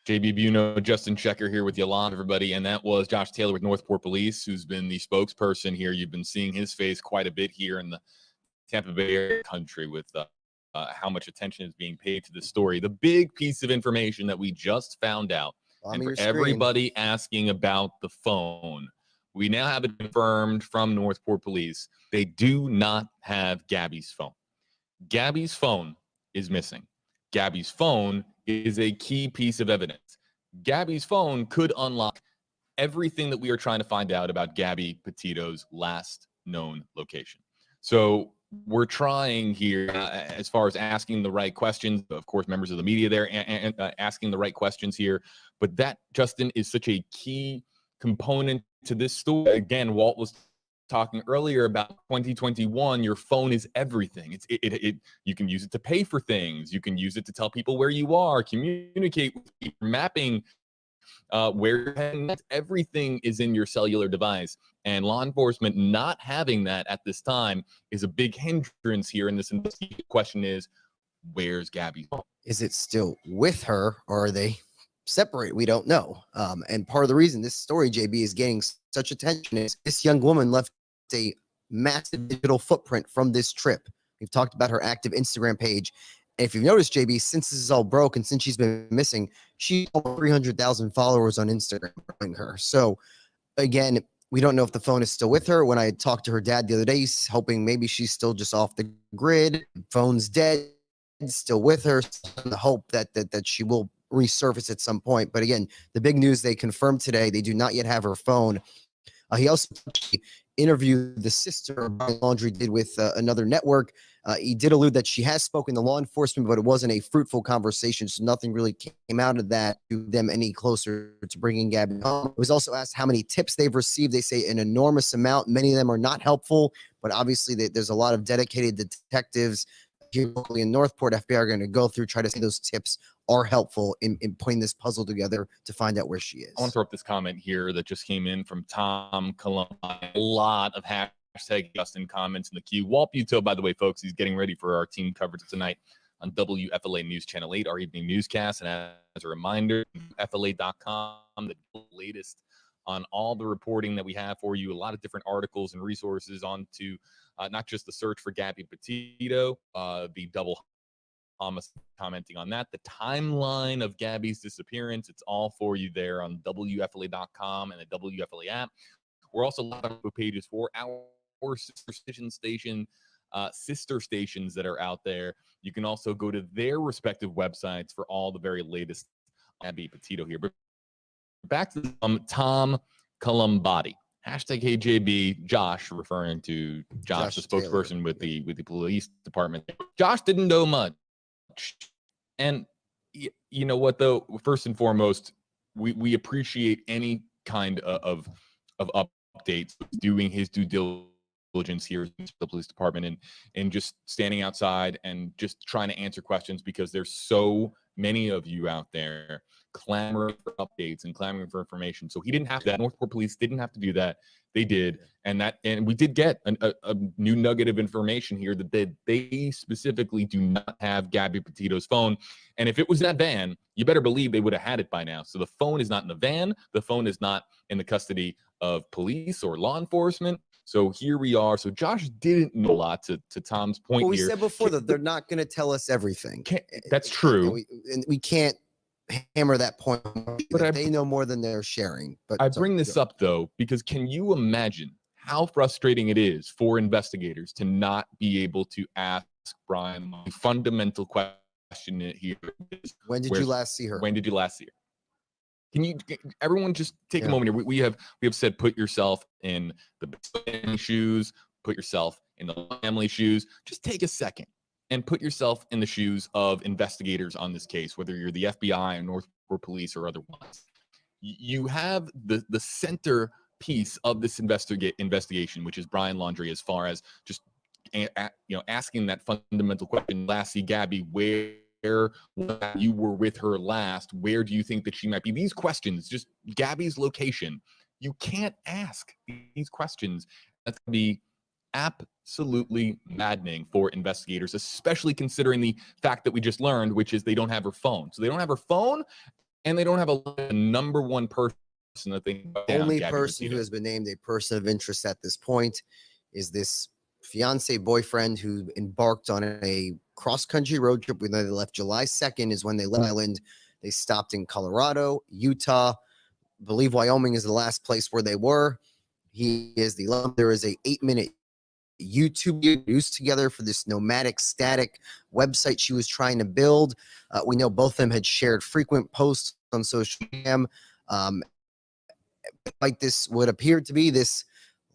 JB Buno, Justin Checker here with Yolanda, everybody. And that was Josh Taylor with Northport Police, who's been the spokesperson here. You've been seeing his face quite a bit here in the Tampa Bay area country with how much attention is being paid to this story. The big piece of information that we just found out, and for everybody asking about the phone, we now have it confirmed from Northport Police. They do not have Gabby's phone. Gabby's phone is missing. Gabby's phone is a key piece of evidence. Gabby's phone could unlock everything that we are trying to find out about Gabby Petito's last known location. So we're trying here as far as asking the right questions, of course, members of the media there and asking the right questions here. But that, Justin, is such a key component to this story. Again, Walt was talking earlier about 2021. Your phone is everything. You can use it to pay for things. You can use it to tell people where you are, communicate with people, mapping where everything is in your cellular device. And law enforcement not having that at this time is a big hindrance here in this investigation. The question is, where's Gabby? Is it still with her, or are they separate? We don't know. And part of the reason this story, JB, is getting such attention is this young woman left a massive digital footprint from this trip. We've talked about her active Instagram page. And if you've noticed, JB, since this is all broke and since she's been missing, she's over 300,000 followers on Instagram. So again, we don't know if the phone is still with her. When I talked to her dad the other day, he's hoping maybe she's still just off the grid. Phone's dead, still with her. The hope that she will resurface at some point. But again, the big news they confirmed today, they do not yet have her phone. He also interviewed the sister Brian Laundrie did with another network. He did allude that she has spoken to law enforcement, but it wasn't a fruitful conversation, so nothing really came out of that to them any closer to bringing Gabby home. It was also asked how many tips they've received. They say an enormous amount. Many of them are not helpful, but obviously there's a lot of dedicated detectives here locally in Northport. FBI are going to go through, try to see those tips are helpful in putting this puzzle together to find out where she is. I want to throw up this comment here that just came in from Tom Columbine. A lot of hashtag Justin comments in the queue. Walt Buteau, by the way, folks, he's getting ready for our team coverage tonight on WFLA News Channel 8, our evening newscast. And as a reminder, FLA.com, the latest on all the reporting that we have for you, a lot of different articles and resources on to not just the search for Gabby Petito, the double homicide, commenting on that, the timeline of Gabby's disappearance. It's all for you there on WFLA.com and the WFLA app. We're also live on pages for our sister stations that are out there. You can also go to their respective websites for all the very latest Gabby Petito here. But back to Tom Columbati. Hashtag HJB, Josh, referring to Josh, the spokesperson with the police department. Josh didn't know much. And you know what, though? First and foremost, we appreciate any kind of updates, doing his due diligence here in the police department and just standing outside and just trying to answer questions, because there's so many of you out there clamoring for updates and clamoring for information. So he didn't have that. Northport Police didn't have to do that. They did. And we did get a new nugget of information here that they specifically do not have Gabby Petito's phone. And if it was that van, you better believe they would have had it by now. So the phone is not in the van. The phone is not in the custody of police or law enforcement. So here we are. So Josh didn't know a lot, to Tom's point well, we here. said before that they're not going to tell us everything. That's true. And we can't hammer that point. But they know more than they're sharing. But I bring this up, though, because can you imagine how frustrating it is for investigators to not be able to ask Brian the fundamental question here? When did you last see her? When did you last see her? Can you, everyone, just take a moment here? We have said, put yourself in the family shoes, put yourself in the family shoes. Just take a second and put yourself in the shoes of investigators on this case, whether you're the FBI or Northport Police or otherwise. You have the centerpiece of this investigation, which is Brian Laundrie, as far as just asking that fundamental question. Last see Gabby, where you were with her last, where do you think that she might be? These questions, just Gabby's location. You can't ask these questions. That's going to be absolutely maddening for investigators, especially considering the fact that we just learned, which is they don't have her phone. So they don't have her phone, and they don't have a number one person that they only person who has been named a person of interest at this point is this fiance boyfriend who embarked on a cross-country road trip. When they left July 2nd is when they left Island. They stopped in Colorado, Utah, I believe Wyoming is the last place where they were. There is a 8-minute YouTube produced together for this nomadic static website she was trying to build. We know both of them had shared frequent posts on social media. Like this would appear to be this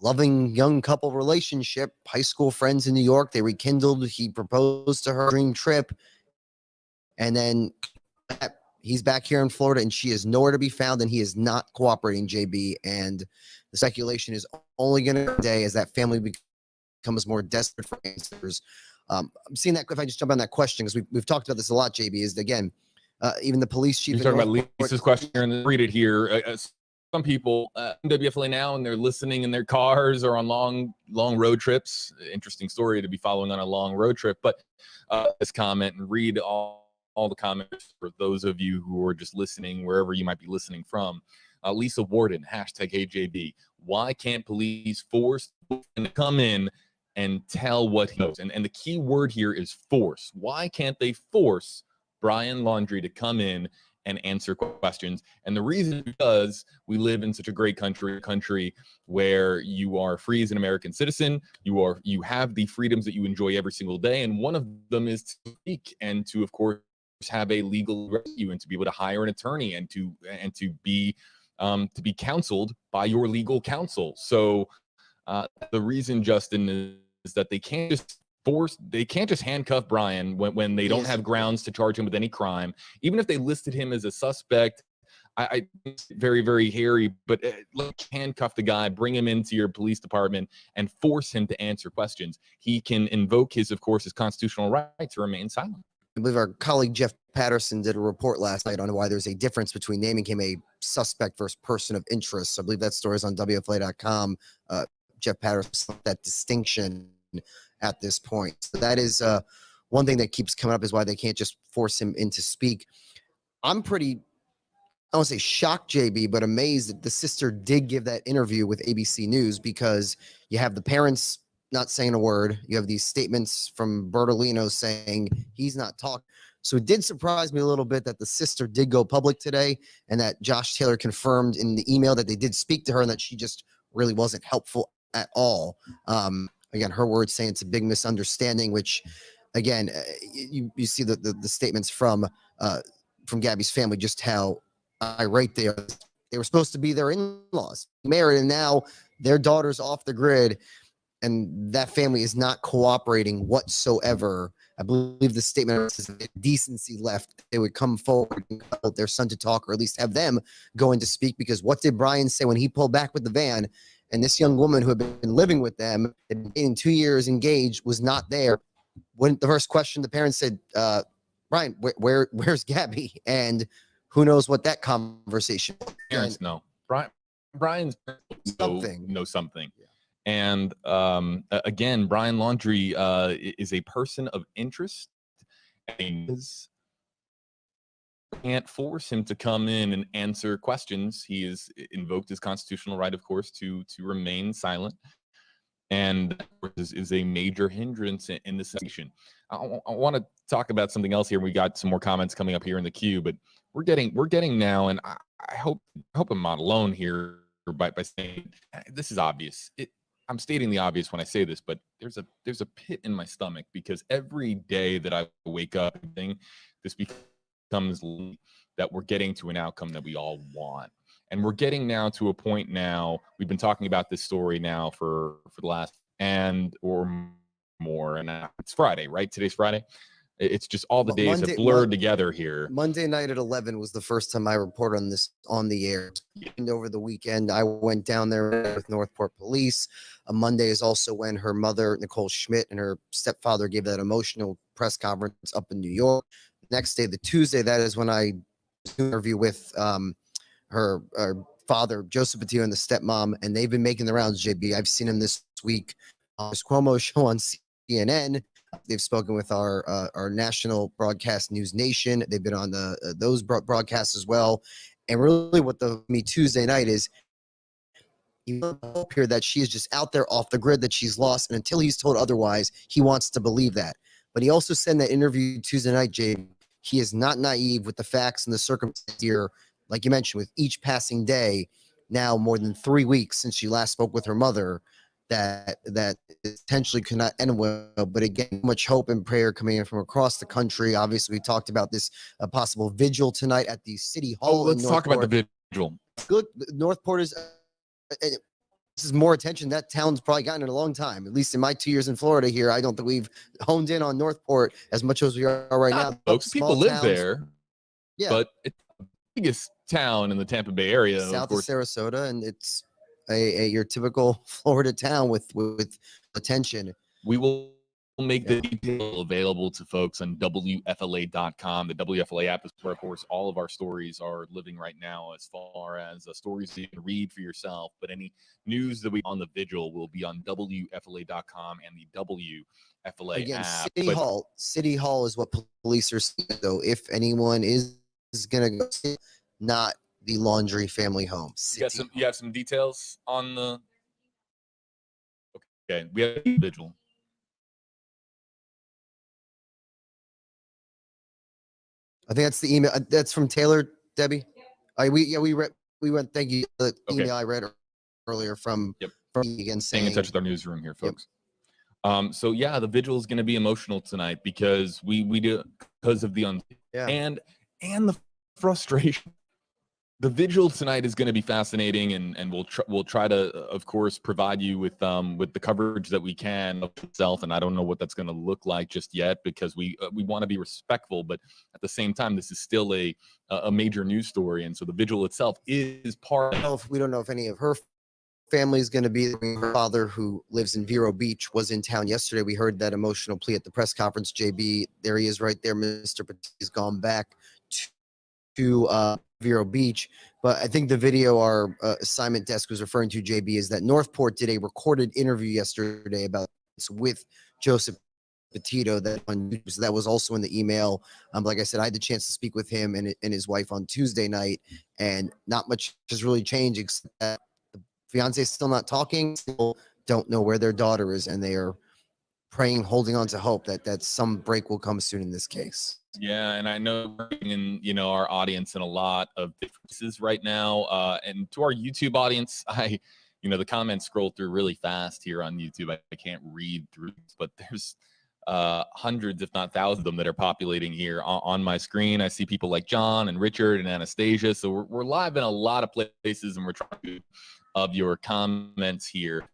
loving young couple relationship, high school friends in New York. They rekindled. He proposed to her dream trip. And then he's back here in Florida and she is nowhere to be found, and he is not cooperating, JB. And the speculation is only going to day as that family becomes more desperate for answers. I'm seeing that, if I just jump on that question, because we've talked about this a lot, JB, is again, Even the police chief. You're talking about Lisa's question here, and read it here. Some people WFLA now, and they're listening in their cars or on long road trips. Interesting story to be following on a long road trip. But this comment and read all the comments for those of you who are just listening wherever you might be listening from. Lisa Warden, #AJB. Why can't police force him to come in and tell what he knows? And the key word here is force. Why can't they force Brian Laundrie to come in and answer questions? And the reason is because we live in such a great country where you are free as an American citizen. You have the freedoms that you enjoy every single day, and one of them is to speak and to, of course, have a legal rescue and to be able to hire an attorney and to be counseled by your legal counsel. So the reason, Justin, is that they can't just handcuff Brian when they don't have grounds to charge him with any crime. Even if they listed him as a suspect, I very, very hairy, but handcuff the guy, bring him into your police department and force him to answer questions. He can invoke his constitutional right to remain silent. I believe our colleague Jeff Patterson did a report last night on why there's a difference between naming him a suspect versus person of interest. So I believe that story is on WFLA.com. Jeff Patterson, that distinction at this point. So that is one thing that keeps coming up, is why they can't just force him in to speak. I'm pretty, I won't say shocked, JB, but amazed that the sister did give that interview with ABC News, because you have the parents not saying a word. You have these statements from Bertolino saying he's not talking. So it did surprise me a little bit that the sister did go public today, and that Josh Taylor confirmed in the email that they did speak to her and that she just really wasn't helpful at all. Again, her words saying it's a big misunderstanding, which, again, you see the statements from Gabby's family, just how irate they are. They were supposed to be their in-laws, married, and now their daughter's off the grid, and that family is not cooperating whatsoever. I believe the statement says if decency left, they would come forward and call their son to talk, or at least have them go in to speak, because what did Brian say when he pulled back with the van? And this young woman who had been living with them, had been 2 years engaged, was not there. When the first question, the parents said, Brian, where's Gabby? And who knows what that conversation was. Parents know. Brian's something. Know something. Yeah. And again, Brian Laundrie is a person of interest, and can't force him to come in and answer questions. He has invoked his constitutional right, of course, to remain silent, and is a major hindrance in this situation. I want to talk about something else here. We got some more comments coming up here in the queue, but we're getting now, and I hope I'm not alone here by saying this is obvious. I'm stating the obvious when I say this, but there's a pit in my stomach, because every day that I wake up, this becomes that we're getting to an outcome that we all want. And we're getting now to a point now, we've been talking about this story now for the last or more, and it's Friday, right? Today's Friday. It's just all the days have blurred together here. Monday night at 11 was the first time I reported on this on the air. And over the weekend, I went down there with Northport Police. Monday is also when her mother, Nicole Schmidt, and her stepfather gave that emotional press conference up in New York. Next day, the Tuesday, that is when I interview with her father, Joseph Petito, and the stepmom, and they've been making the rounds, JB. I've seen him this week on this Cuomo show on CNN. They've spoken with our national broadcast News Nation. They've been on those broadcasts as well. And really what me Tuesday night is, you hope here that she is just out there off the grid, that she's lost. And until he's told otherwise, he wants to believe that. But he also said in that interview Tuesday night, Jay, he is not naive with the facts and the circumstances here. Like you mentioned, with each passing day, now more than 3 weeks since she last spoke with her mother, that potentially could not end well. But again, much hope and prayer coming in from across the country. Obviously, we talked about this possible vigil tonight at the City Hall. Let's talk about the vigil. Good. Northport is this is more attention that town's probably gotten in a long time. At least in my 2 years in Florida here, I don't think we've honed in on Northport as much as we are right now. Folks, people live there. Yeah, but it's the biggest town in the Tampa Bay area, south of Sarasota, and it's your typical Florida town with attention. We will make the detail available to folks on WFLA.com. The WFLA app is where, of course, all of our stories are living right now, as far as stories you can read for yourself. But any news that we on the vigil will be on WFLA.com and the WFLA Again, app. City Hall is what police are saying. So if anyone is going to go, not the Laundrie family home. You have some details on the. Okay, we have the vigil. I think that's the email. That's from Taylor, Debbie. We went. Thank you. The email I read earlier from again Staying in touch with our newsroom here, folks. So yeah, the vigil is going to be emotional tonight because we do because of the and the frustration. The vigil tonight is going to be fascinating, and we'll try to, of course, provide you with the coverage that we can of itself. And I don't know what that's going to look like just yet because we want to be respectful, but at the same time, this is still a major news story, and so the vigil itself is part. We don't know if any of her family is going to be. Her father, who lives in Vero Beach, was in town yesterday. We heard that emotional plea at the press conference. JB, there he is, right there. Mr. Petito has gone back to Vero Beach, but I think the video our assignment desk was referring to, JB, is that Northport did a recorded interview yesterday about this with Joseph Petito that was also in the email. Like I said, I had the chance to speak with him and his wife on Tuesday night, and not much has really changed except that the fiance is still not talking, still don't know where their daughter is, and they are praying, holding on to hope that some break will come soon in this case. Yeah, and I know we're in our audience in a lot of differences right now. And to our YouTube audience, the comments scroll through really fast here on YouTube. I can't read through, but there's hundreds, if not thousands of them that are populating here on my screen. I see people like John and Richard and Anastasia. So we're live in a lot of places, and we're trying to of your comments here.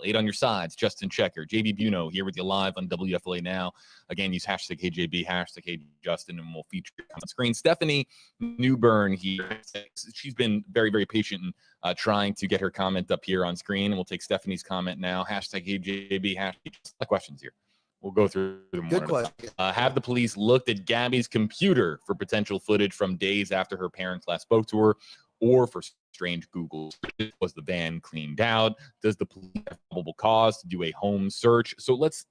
8 on your sides, Justin Checker, JB Buno here with you live on WFLA Now. Again, use hashtag HJB, hashtag HJustin, and we'll feature on screen. Stephanie Newburn here. She's been very, very patient in trying to get her comment up here on screen, and we'll take Stephanie's comment now. Hashtag HJB, hashtag questions here. We'll go through them. Good question. Have the police looked at Gabby's computer for potential footage from days after her parents last spoke to her, or for strange Google searches? Was the van cleaned out? Does the police have probable cause to do a home search? So let's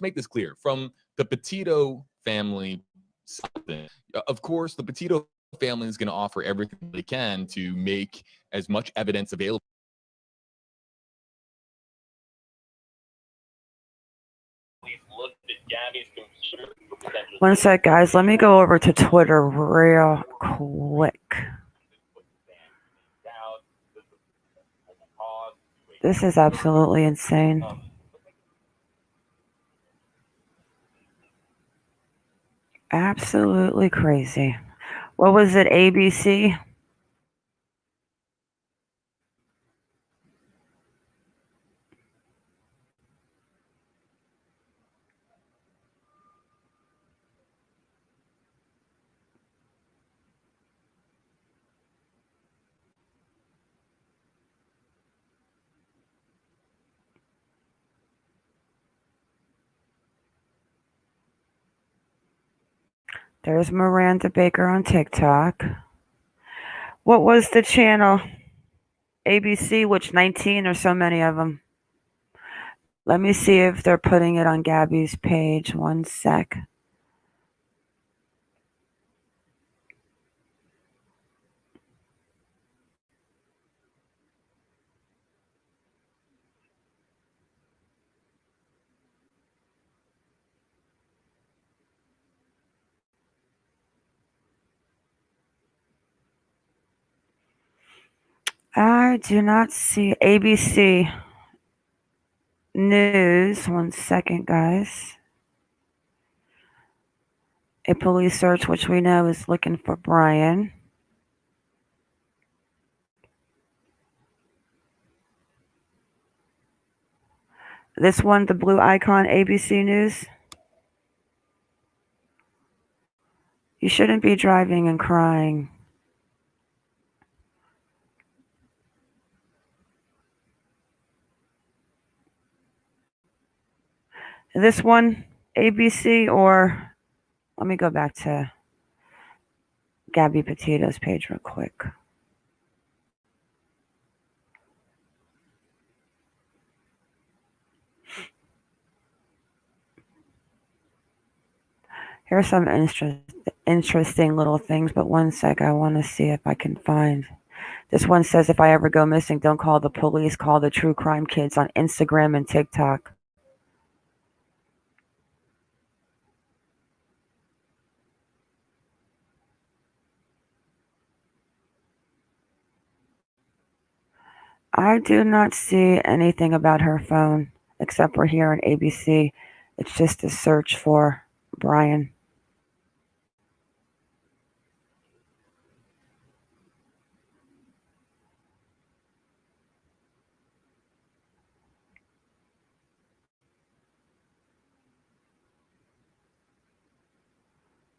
make this clear. From the Petito family side, of course, the Petito family is going to offer everything they can to make as much evidence available. Looked at Gabby's computer for potential. One sec, guys. Let me go over to Twitter real quick. This is absolutely insane. Absolutely crazy. What was it, ABC? There's Miranda Baker on TikTok. What was the channel? ABC, which 19 or so many of them? Let me see if they're putting it on Gabby's page. One sec. I do not see ABC News. One second, guys. A police search, which we know is looking for Brian. This one, the blue icon, ABC News. You shouldn't be driving and crying. This one, ABC, or let me go back to Gabby Petito's page real quick. Here's some interesting little things, but one sec, I want to see if I can find. This one says, if I ever go missing, don't call the police, call the true crime kids on Instagram and TikTok. I do not see anything about her phone, except for here on ABC. It's just a search for Brian.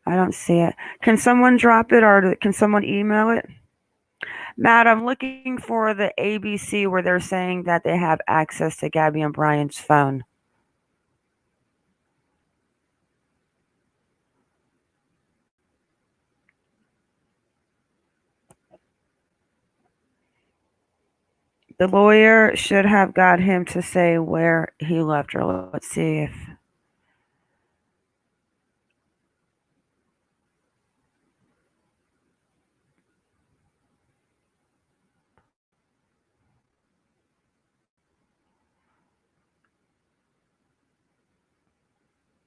I don't see it. Can someone drop it or can someone email it? Matt, I'm looking for the ABC where they're saying that they have access to Gabby and Brian's phone. The lawyer should have got him to say where he left her. Let's see if...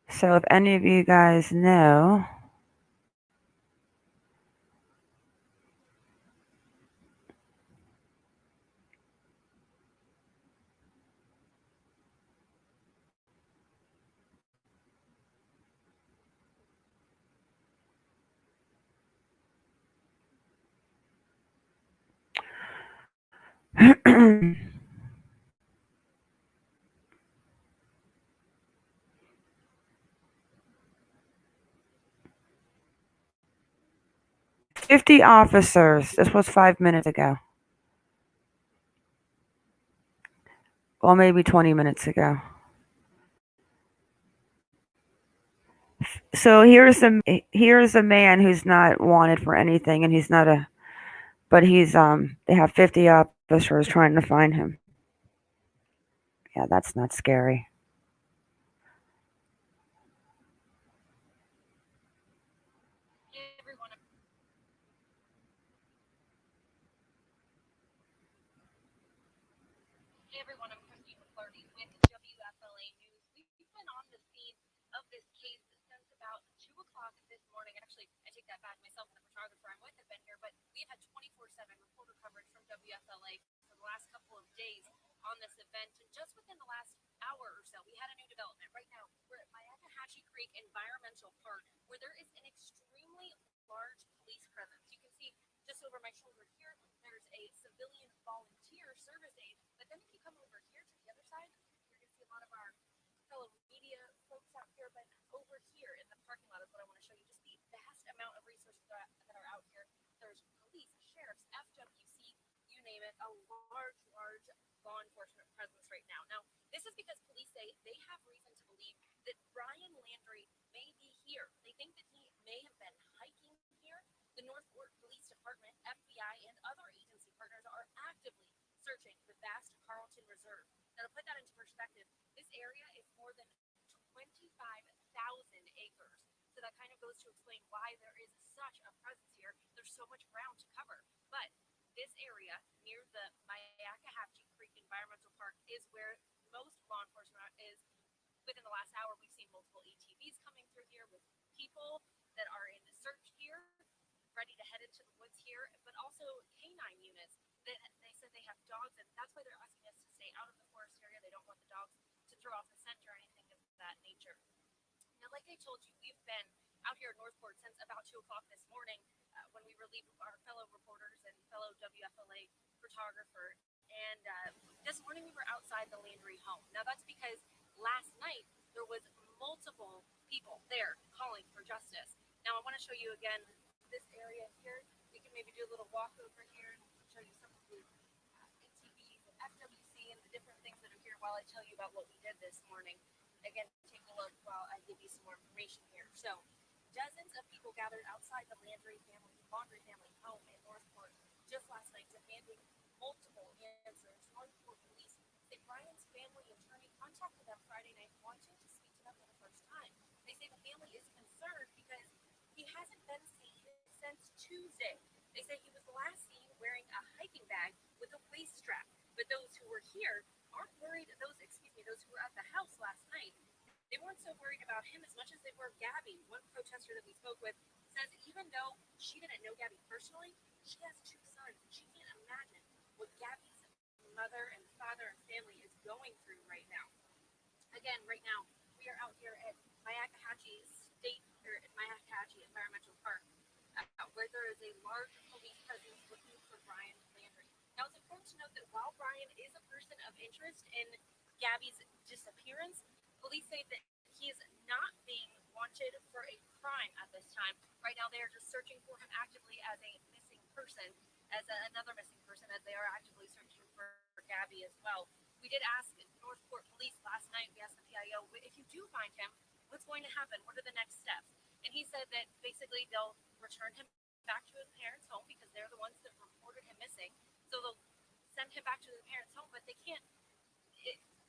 So if any of you guys know... "50 officers." This was 5 minutes ago. Well, maybe 20 minutes ago. So here's a man who's not wanted for anything, and he's not a... But he's they have 50 officers trying to find him. Yeah, that's not scary. Hey everyone, I'm Christine McClarty with WFLA News. We've been on the scene of this case since about 2 o'clock this morning. Actually, I take that back. Myself and the photographer I'm with have been here, but we've had 24/7 reporter coverage from WFLA for the last couple of days on this event. And just within the last hour or so, we had a new development. Right now, we're at Myakkahatchee Creek Environmental Park, where there is an extremely large police presence. You can see just over my shoulder here, there's a civilian volunteer service aide. But then if you come over here to the other side, you're going to see a lot of our fellow media folks out here. But over here in the parking lot is what I want to show you, just the vast amount of resources that are out here. There's police, sheriffs, FWC, you name it, a large law enforcement presence right now. Now, this is because police say they have reason to believe that Brian Laundrie may be here. They think that he may have been hiking here. The North Port Police Department, FBI, and other agency partners are actively searching the vast Carlton Reserve. Now, to put that into perspective, this area is more than 25,000 acres. So that kind of goes to explain why there is such a presence here. There's so much ground to cover. But this area near the Myakkahatchee Creek Environmental Park is where most law enforcement is. Within the last hour, we've seen multiple ATVs coming through here with people that are in the search gear, ready to head into the woods here, but also canine units that they said they have dogs, and that's why they're asking us to stay out of the forest area. They don't want the dogs to throw off the scent or anything of that nature. Now, like I told you, we've been out here at Northport since about 2 o'clock this morning when we relieved our fellow reporters and fellow WFLA photographer. And this morning we were outside the Laundrie home. Now, that's because last night there was multiple people there calling for justice. Now, I want to show you again this area here. We can maybe do a little walk over here and show you some of the ATVs and FWC and the different things that are here while I tell you about what we did this morning. again, take a look while I give you some more information here. So, dozens of people gathered outside the Laundrie family home in Northport just last night demanding multiple answers. Northport police say Brian's family attorney contacted them Friday night wanting to speak to them for the first time. They say the family is concerned because he hasn't been seen since Tuesday. They say he was last seen wearing a hiking bag with a waist strap. But those who were here aren't worried. Those who were at the house last night, they weren't so worried about him as much as they were Gabby. One protester that we spoke with says even though she didn't know Gabby personally, she has 2 sons. She can't imagine what Gabby's mother and father and family is going through right now. Again, right now, we are out here at Myakkahatchee Environmental Park, where there is a large police presence looking for Brian Laundrie. Now, it's important to note that while Brian is a person of interest in Gabby's disappearance, police say that he is not being wanted for a crime at this time. Right now, they are just searching for him actively as a missing person, another missing person, as they are actively searching for Gabby as well. We did ask Northport Police last night, we asked the PIO, if you do find him, what's going to happen? What are the next steps? And he said that basically they'll return him back to his parents' home because they're the ones that reported him missing. So they'll send him back to his parents' home, but they can't.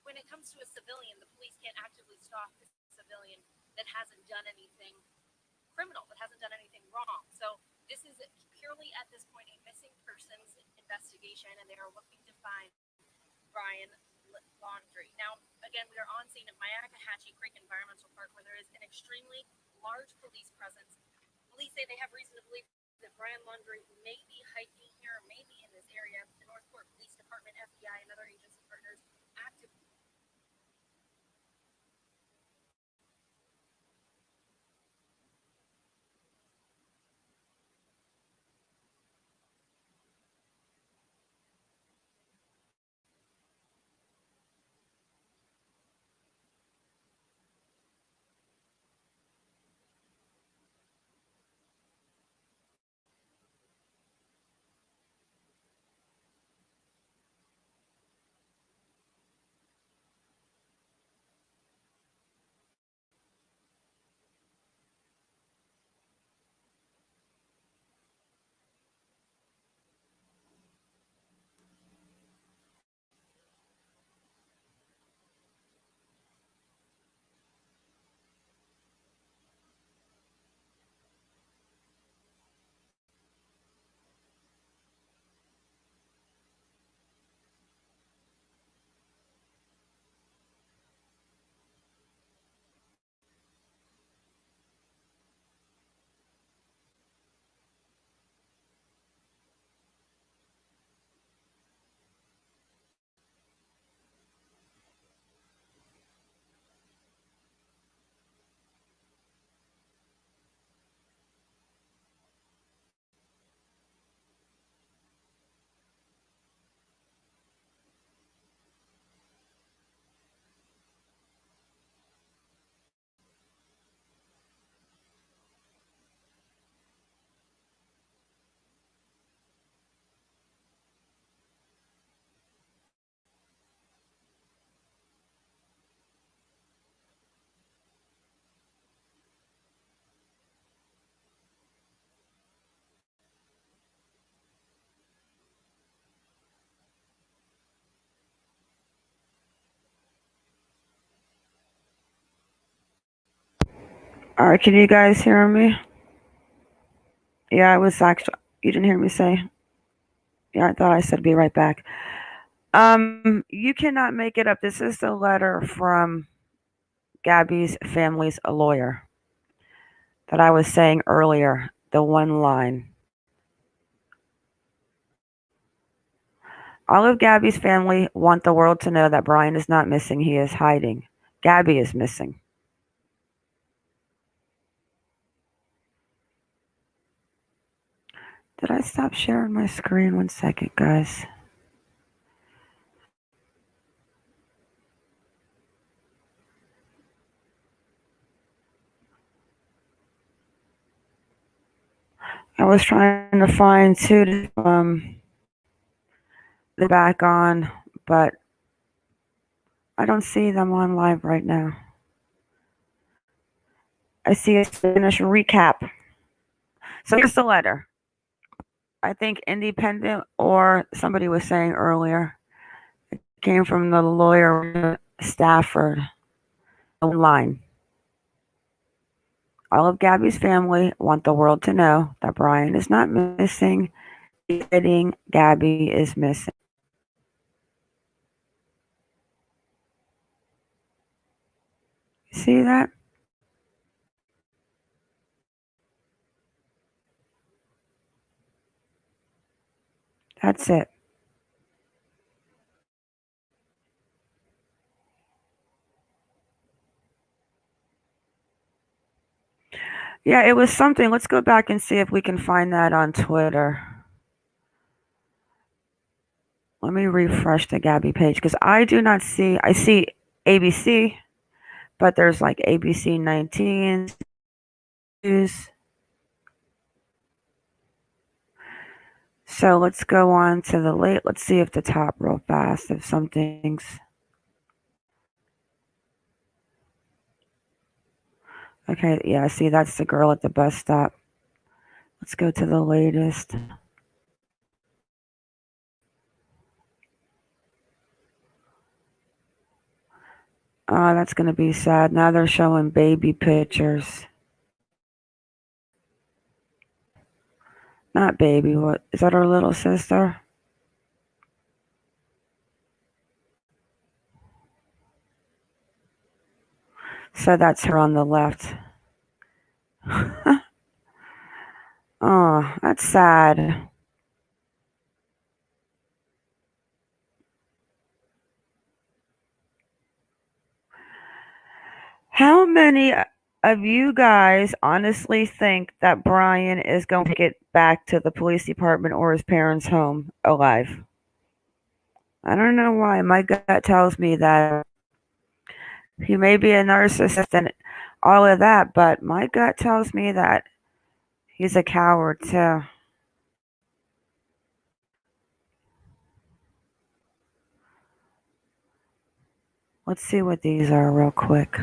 When it comes to a civilian, the police can't actively stalk a civilian that hasn't done anything criminal, that hasn't done anything wrong. So this is purely at this point a missing persons investigation, and they are looking to find Brian Laundrie. Now, again, we are on scene at Myakkahatchee Creek Environmental Park, where there is an extremely large police presence. Police say they have reason to believe that Brian Laundrie may be hiking here, or may be in this area. The Northport Police Department, FBI, and other agency partners actively. All right, can you guys hear me? Yeah, I was actually. You didn't hear me say. Yeah, I thought I said be right back. You cannot make it up. This is the letter from Gabby's family's lawyer that I was saying earlier. The one line. All of Gabby's family want the world to know that Brian is not missing. He is hiding. Gabby is missing. Did I stop sharing my screen? 1 second, guys. I was trying to find two the back on, but I don't see them on live right now. I see a Spanish recap. So here's the letter. I think Independent or somebody was saying earlier. It came from the lawyer Stafford. Line. All of Gabby's family want the world to know that Brian is not missing. Gabby is missing. See that? That's it. Yeah, it was something. Let's go back and see if we can find that on Twitter. Let me refresh the Gabby page because I do not see. I see ABC, but there's like ABC 19 news. So let's go on to the late. Let's see if the top real fast if something's. Okay, yeah, see that's the girl at the bus stop. Let's go to the latest. Oh, that's going to be sad. Now they're showing baby pictures. Not baby. What is that? Her little sister? So that's her on the left. Oh, that's sad. How many of you guys honestly think that Brian is going to get back to the police department or his parents' home alive? I don't know why. My gut tells me that he may be a narcissist and all of that, but my gut tells me that he's a coward too. Let's see what these are real quick.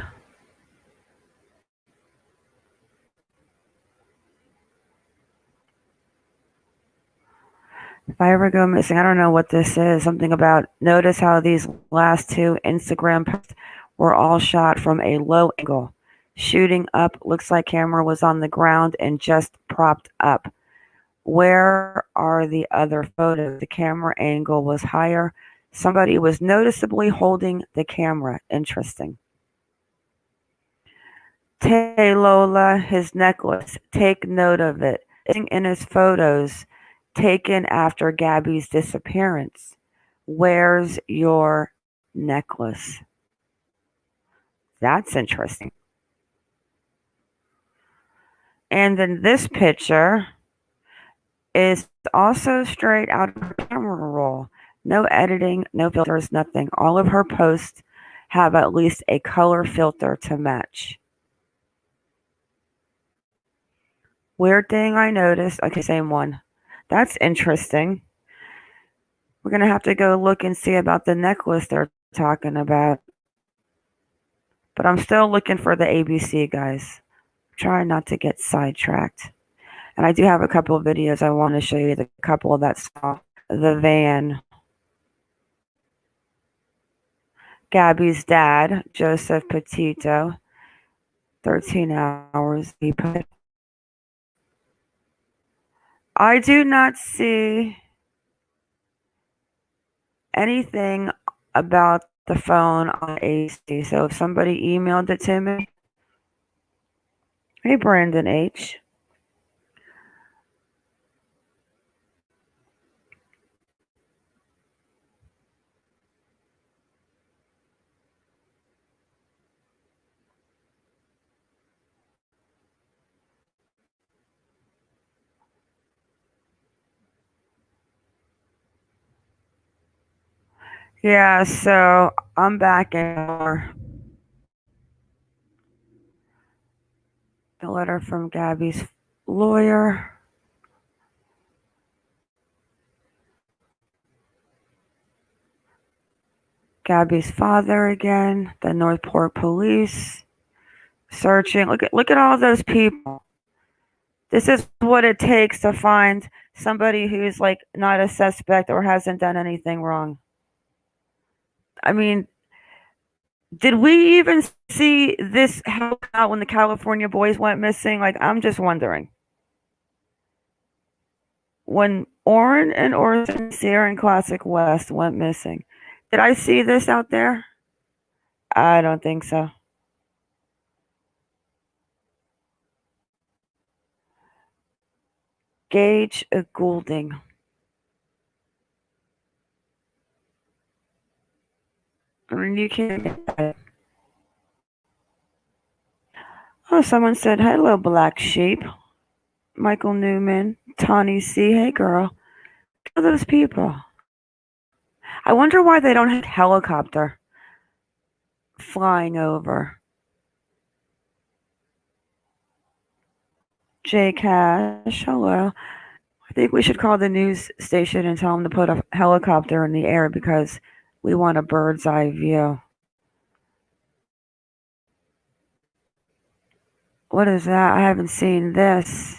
If I ever go missing, I don't know what this is. Something about, notice how these last two Instagram posts were all shot from a low angle. Shooting up, looks like camera was on the ground and just propped up. Where are the other photos? The camera angle was higher. Somebody was noticeably holding the camera. Interesting. Tay Lola, his necklace. Take note of it. In his photos taken after Gabby's disappearance. Where's your necklace? That's interesting. And then this picture is also straight out of her camera roll. No editing, no filters, nothing. All of her posts have at least a color filter to match. Weird thing I noticed. Okay, same one. That's interesting. We're going to have to go look and see about the necklace they're talking about. But I'm still looking for the ABC, guys. Try not to get sidetracked. And I do have a couple of videos I want to show you. The couple that saw the van. Gabby's dad, Joseph Petito. 13 hours. He put. I do not see anything about the phone on AC. So if somebody emailed it to me. Hey, Brandon H. Yeah, so I'm back in the letter from Gabby's lawyer. Gabby's father again, the Northport police. searching. Look at all those people. This is what it takes to find somebody who's like not a suspect or hasn't done anything wrong. I mean, did we even see this out when the California boys went missing? Like, I'm just wondering. When Orrin and Orson, Sierra and Classic West went missing, did I see this out there? I don't think so. Gage Goulding. I mean, you can't get that. Oh, someone said, hello, Black Sheep. Michael Newman, Tawny C. Hey, girl. Look at those people. I wonder why they don't have a helicopter flying over. Jay Cash, hello. I think we should call the news station and tell them to put a helicopter in the air because we want a bird's eye view. What is that? I haven't seen this.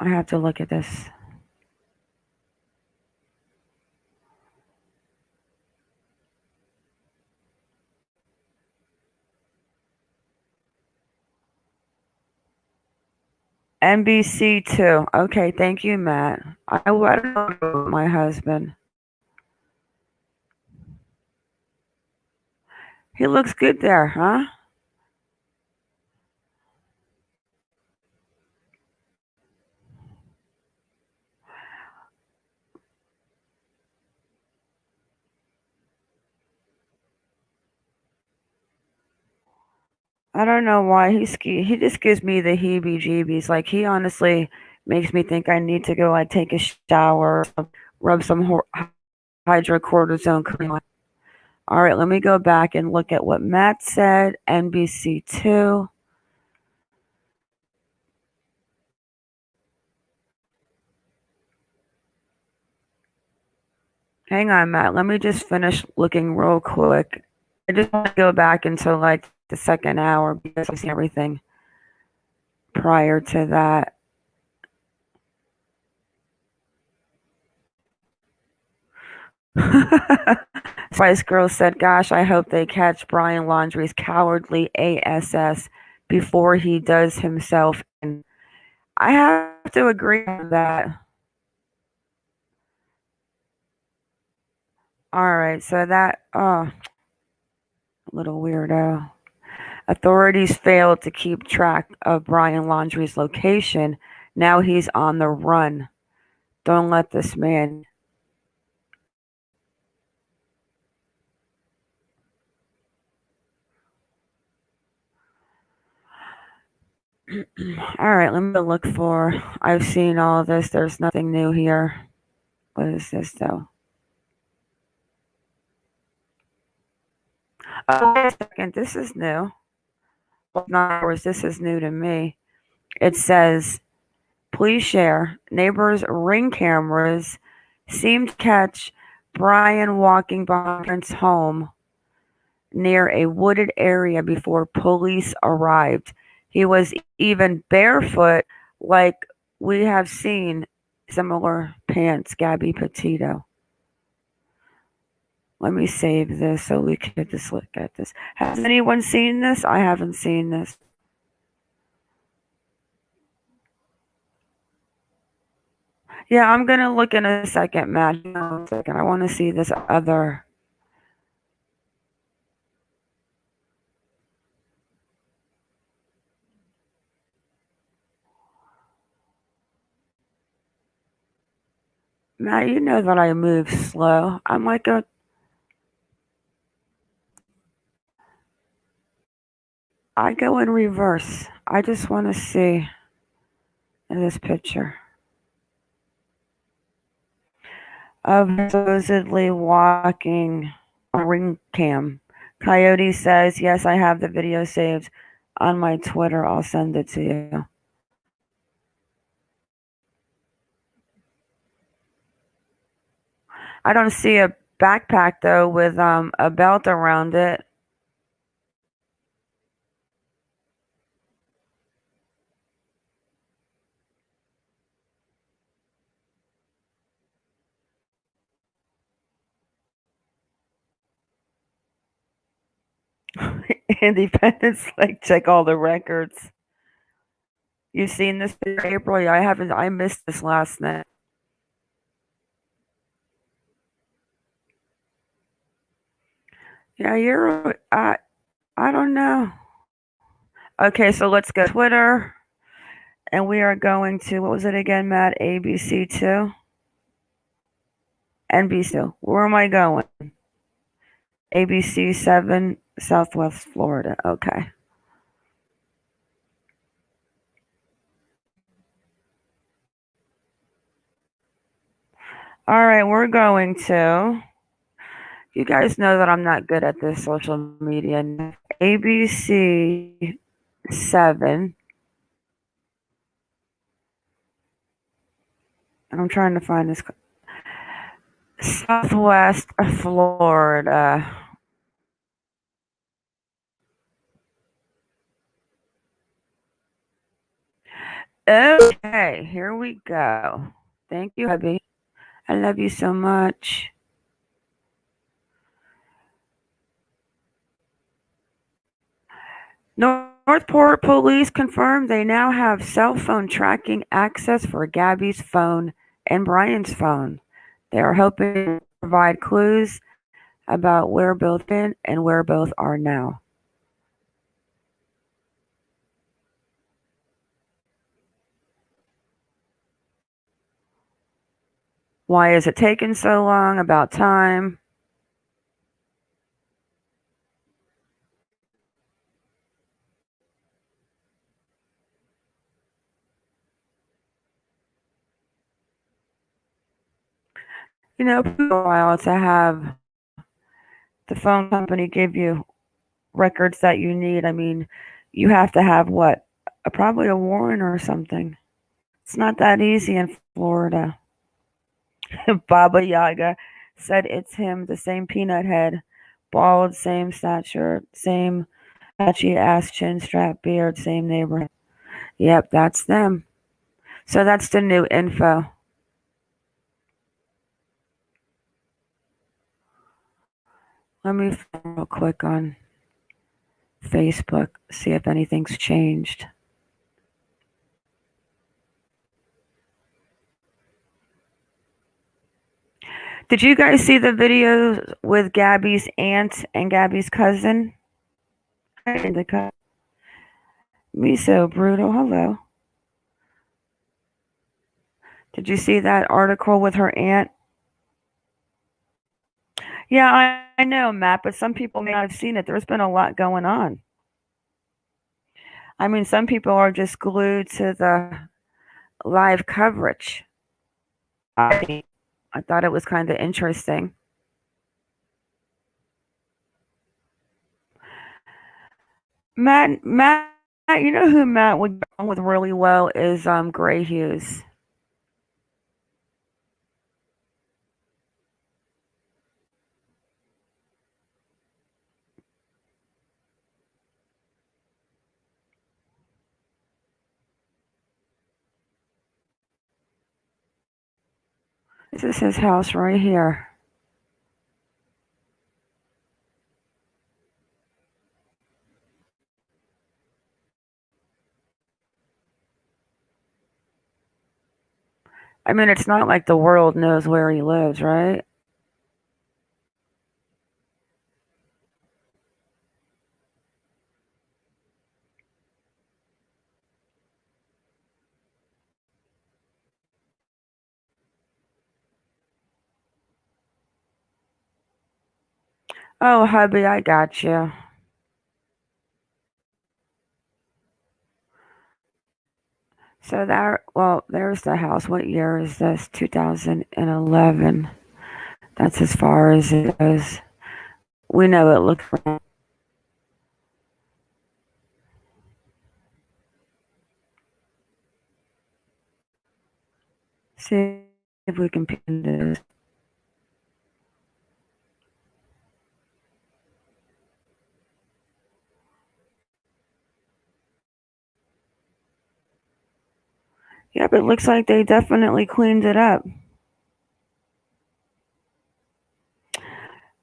I have to look at this. NBC2. Okay, thank you, Matt. I don't know my husband. He looks good there, huh? I don't know why he just gives me the heebie-jeebies. Like, he honestly makes me think I need to go like take a shower, rub some hydrocortisone cream on. All right, let me go back and look at what Matt said. NBC2. Hang on, Matt. Let me just finish looking real quick. I just want to go back until like the second hour because I've seen everything prior to that. Spice Girl said, gosh, I hope they catch Brian Laundrie's cowardly ASS before he does himself. And I have to agree with that. All right, so that, little weirdo. Authorities failed to keep track of Brian Laundrie's location. Now he's on the run. Don't let this man. All right, let me look for. I've seen all this. There's nothing new here. What is this, though? Oh, wait a second. This is new. Well, not yours. This is new to me. It says, please share. Neighbors' ring cameras seem to catch Brian walking behind his home near a wooded area before police arrived. He was even barefoot, like we have seen similar pants, Gabby Petito. Let me save this so we can just look at this. Has anyone seen this? I haven't seen this. Yeah, I'm going to look in a second, Matt. I want to see this other. Matt, you know that I move slow. I'm like a. I go in reverse. I just want to see in this picture of supposedly walking a ring cam. Coyote says, yes, I have the video saved on my Twitter. I'll send it to you. I don't see a backpack though with a belt around it. Independence, like check all the records. You've seen this, April? Yeah, I haven't. I missed this last night. Yeah, you're. I don't know. Okay, so let's go to Twitter, and we are going to, what was it again, Matt? ABC2, NBC2. Where am I going? ABC7, Southwest Florida. Okay. All right, we're going to. You guys know that I'm not good at this social media. ABC7. And I'm trying to find this. Southwest Florida. Okay, here we go. Thank you, hubby. I love you so much. Northport police confirmed they now have cell phone tracking access for Gabby's phone and Brian's phone. They are hoping to provide clues about where both been and where both are now. Why is it taking so long? About time. You know, it took a while to have the phone company give you records that you need. I mean, you have to have what? Probably a warrant or something. It's not that easy in Florida. Baba Yaga said it's him, the same peanut head, bald, same stature, same patchy ass chin strap beard, same neighborhood. Yep, that's them. So that's the new info. Let me real quick on Facebook, see if anything's changed. Did you guys see the videos with Gabby's aunt and Gabby's cousin? Hi, Indica. Me so brutal. Hello. Did you see that article with her aunt? Yeah, I know, Matt, but some people may not have seen it. There's been a lot going on. I mean, some people are just glued to the live coverage. I thought it was kind of interesting. Matt, you know who Matt would get on with really well is Gray Hughes. This is his house right here. I mean, it's not like the world knows where he lives, right? Oh, hubby, I got you. So there's the house. What year is this? 2011. That's as far as it goes. We know it looks right. See if we can pin this. Yeah, but it looks like they definitely cleaned it up.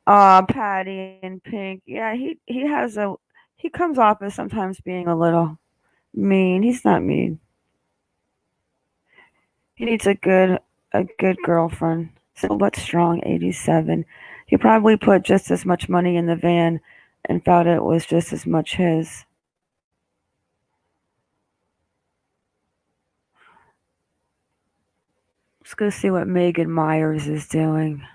Patty and Pink. Yeah, he comes off as sometimes being a little mean. He's not mean. He needs a good girlfriend. Simple but strong, 87. He probably put just as much money in the van and felt it was just as much his. Let's go see what Megan Myers is doing.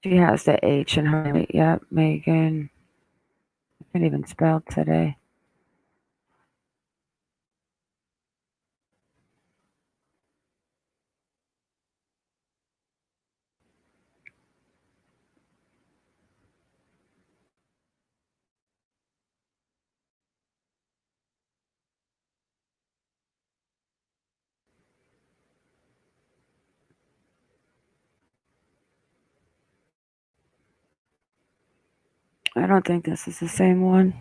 She has the H in her name. Yep, Megan. I can't even spell today. I don't think this is the same one.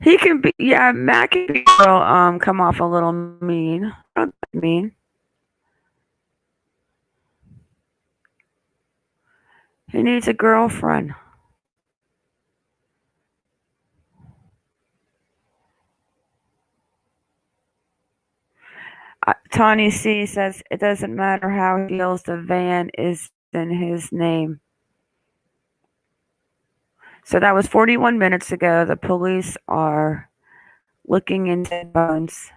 He can be, yeah, Matt can be come off a little mean. Not mean. He needs a girlfriend. Tawny C says it doesn't matter how he feels, the van is in his name. So that was 41 minutes ago. The police are looking into bones.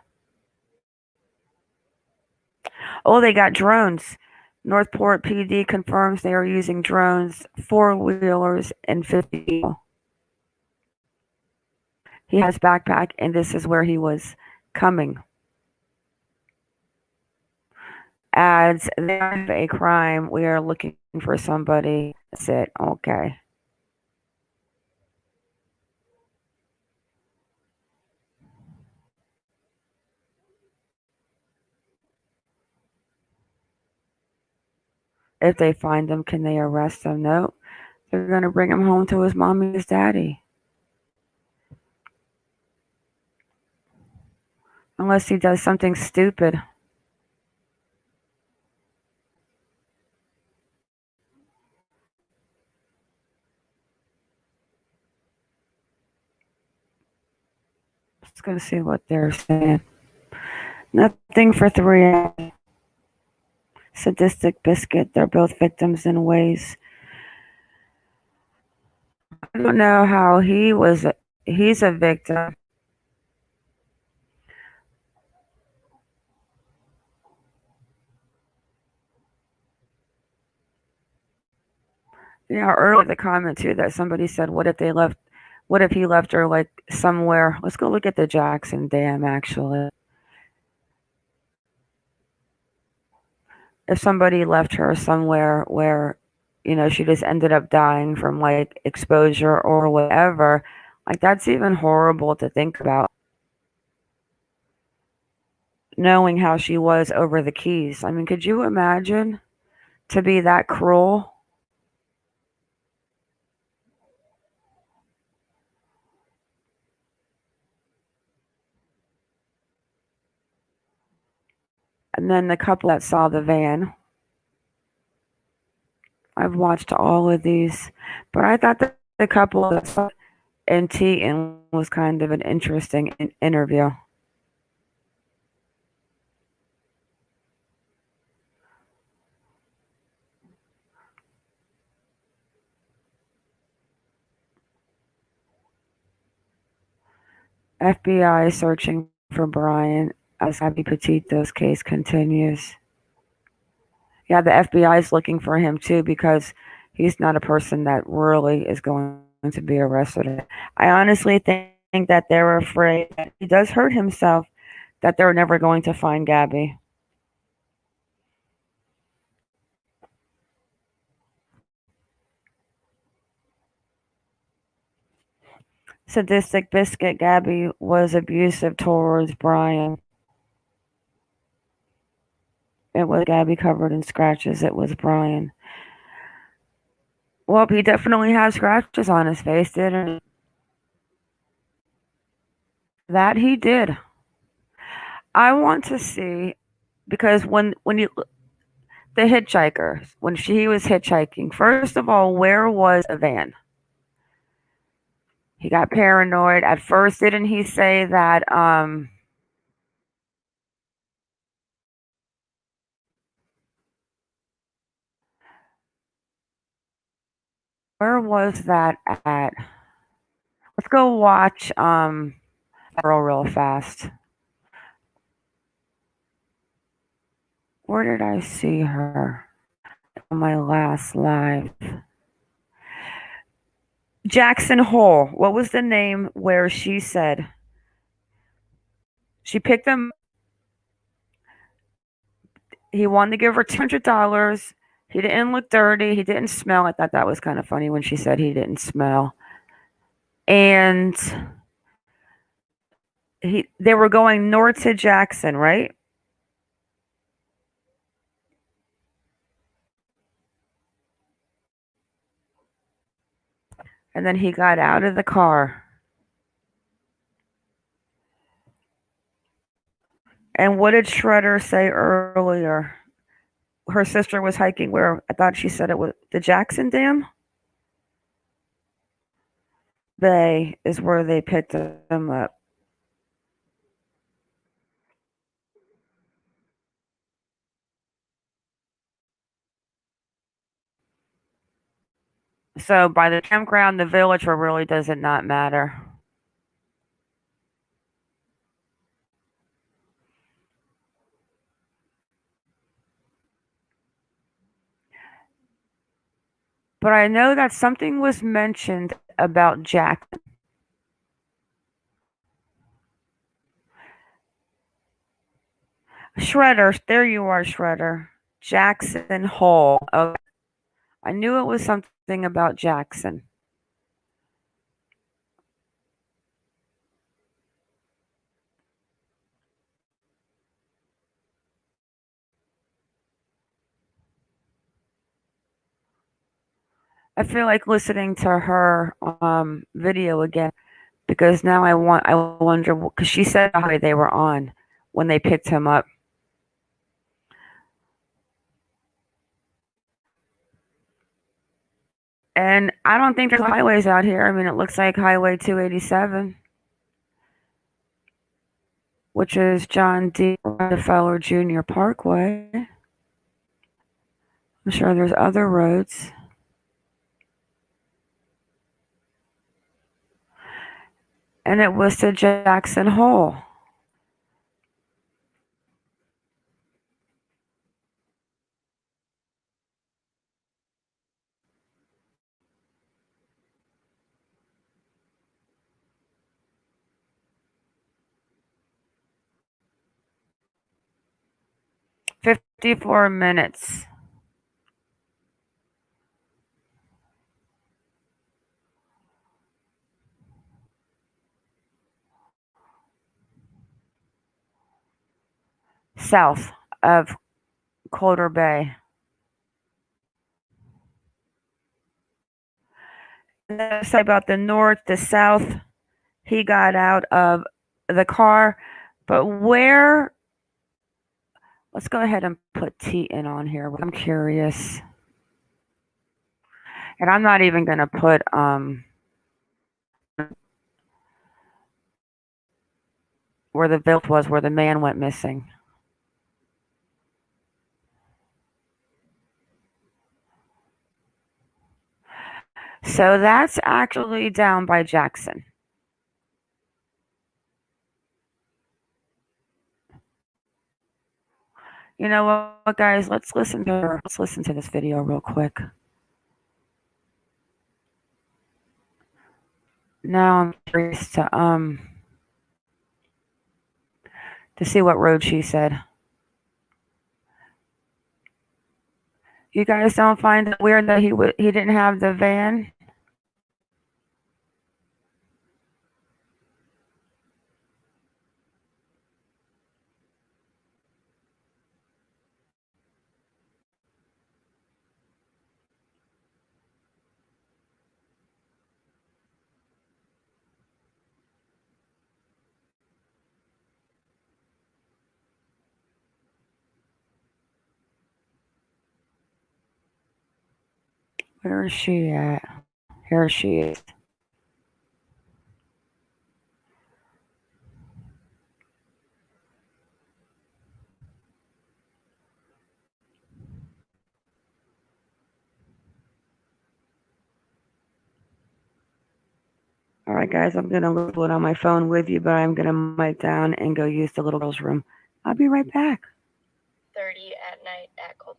Oh, they got drones. Northport PD confirms they are using drones, 4-wheelers, and 50 people. He has backpack, and this is where he was coming. Adds, they have a crime. We are looking for somebody. That's it. Okay. If they find him, can they arrest him? No. They're going to bring him home to his mommy and his daddy. Unless he does something stupid. Let's go see what they're saying. Nothing for 3 hours. Sadistic Biscuit. They're both victims in ways. I don't know how he's a victim. Yeah, earlier the comment too that somebody said, what if he left her like somewhere? Let's go look at the Jackson Dam actually. If somebody left her somewhere where, she just ended up dying from like exposure or whatever, like that's even horrible to think about. Knowing how she was over the Keys. I mean, could you imagine to be that cruel? And then the couple that saw the van. I've watched all of these, but I thought that the couple that saw in Teton was kind of an interesting interview. FBI searching for Brian as Gabby Petito's case continues. Yeah, the FBI is looking for him too because he's not a person that really is going to be arrested. I honestly think that they're afraid that he does hurt himself, that they're never going to find Gabby. Sadistic Biscuit. Gabby was abusive towards Brian. It was Gabby covered in scratches. It was Brian. Well, he definitely has scratches on his face, didn't he? That he did. I want to see, because when you the hitchhiker, when she was hitchhiking, first of all, where was the van? He got paranoid. At first, didn't he say that where was that at? Let's go watch real fast. Where did I see her? On my last live. Jackson Hole. What was the name where she said she picked him? He wanted to give her $200. He didn't look dirty. He didn't smell. I thought that was kind of funny when she said he didn't smell. And they were going north to Jackson, right? And then he got out of the car. And what did Shredder say earlier? Her sister was hiking where? I thought she said it was the Jackson Dam Bay is where they picked them up. So by the campground, the village, or really does it not matter? But I know that something was mentioned about Jackson. Shredder, there you are, Shredder. Jackson Hole. Okay. I knew it was something about Jackson. I feel like listening to her video again because now I wonder, because she said how they were on when they picked him up. And I don't think there's highways out here. I mean, it looks like Highway 287, which is John D. Rockefeller Jr. Parkway. I'm sure there's other roads. And it was to Jackson Hole. "54 minutes." South of Calder Bay. Say about the north, the south, he got out of the car. But where? Let's go ahead and put Teton on here. I'm curious. And I'm not even going to put where the village was, where the man went missing. So that's actually down by Jackson. You know what, guys? Let's listen to her. Let's listen to this video real quick. Now I'm curious to see what road she said. You guys don't find it weird that he didn't have the van? Where is she at? Here she is. All right, guys, I'm going to leave it on my phone with you, but I'm going to mic down and go use the little girl's room. I'll be right back. 30 at night at Cold.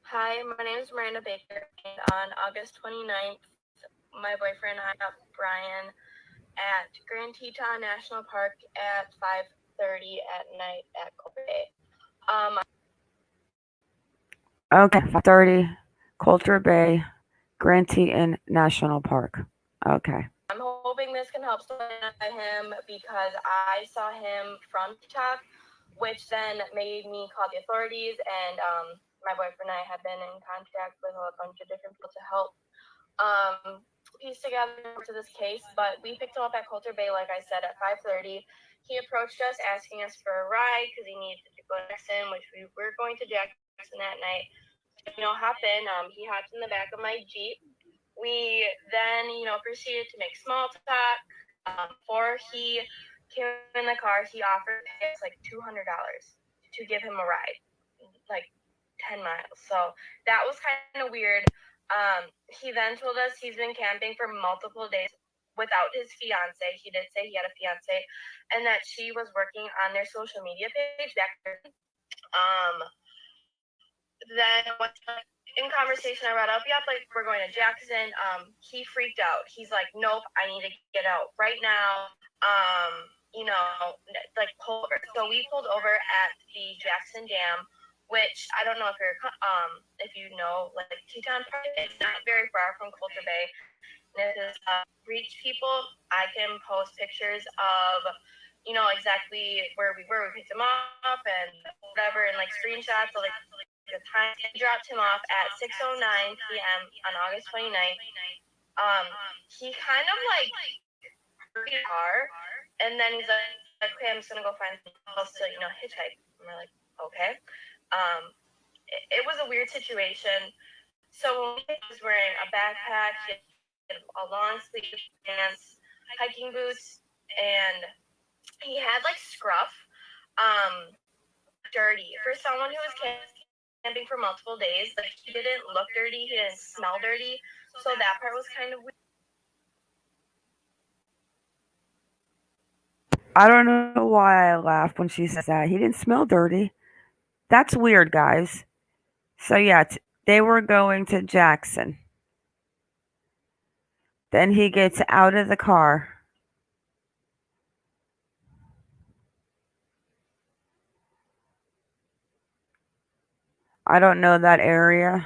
Hi, my name is Miranda Baker, and on August 29th, my boyfriend and I got Brian at Grand Teton National Park at 5:30 at night at Cold Bay. Okay, 5:30, Coulter Bay, Grand Teton National Park. Okay. I'm hoping this can help solidify him because I saw him from TikTok, which then made me call the authorities, and my boyfriend and I have been in contact with a bunch of different people to help piece together to this case. But we picked him up at Coulter Bay, like I said, at 5:30. He approached us asking us for a ride because he needed to go to Jackson, which we were going to Jackson that night. So, hop in. He hopped in the back of my Jeep. We then, proceeded to make small talk. Before he came in the car, he offered to pay us like $200 to give him a ride, like 10 miles. So that was kind of weird. He then told us he's been camping for multiple days without his fiance. He did say he had a fiance, and that she was working on their social media page back then. Then in conversation, I brought up, yep, like we're going to Jackson. He freaked out. He's like, nope, I need to get out right now. Like pull over. So we pulled over at the Jackson Dam, which I don't know if you know, like Teton Park is not very far from Coulter Bay. And if this reach people, I can post pictures of, exactly where we were. We picked him up and whatever, and like screenshots of like the time. He dropped him off at 6:09 p.m. on August 29th. He kind of like hurried the car, and then he's like, okay, I'm just gonna go find someone else to hitchhike. And we're like, okay. It was a weird situation. So when he was wearing a backpack, he had a long sleeve pants, hiking boots, and he had like scruff. Dirty for someone who was camping for multiple days. Like, he didn't look dirty, he didn't smell dirty, so that part was kind of weird. I don't know why I laughed when she says that. He didn't smell dirty. That's weird, guys. So yeah, they were going to Jackson. Then he gets out of the car. I don't know that area.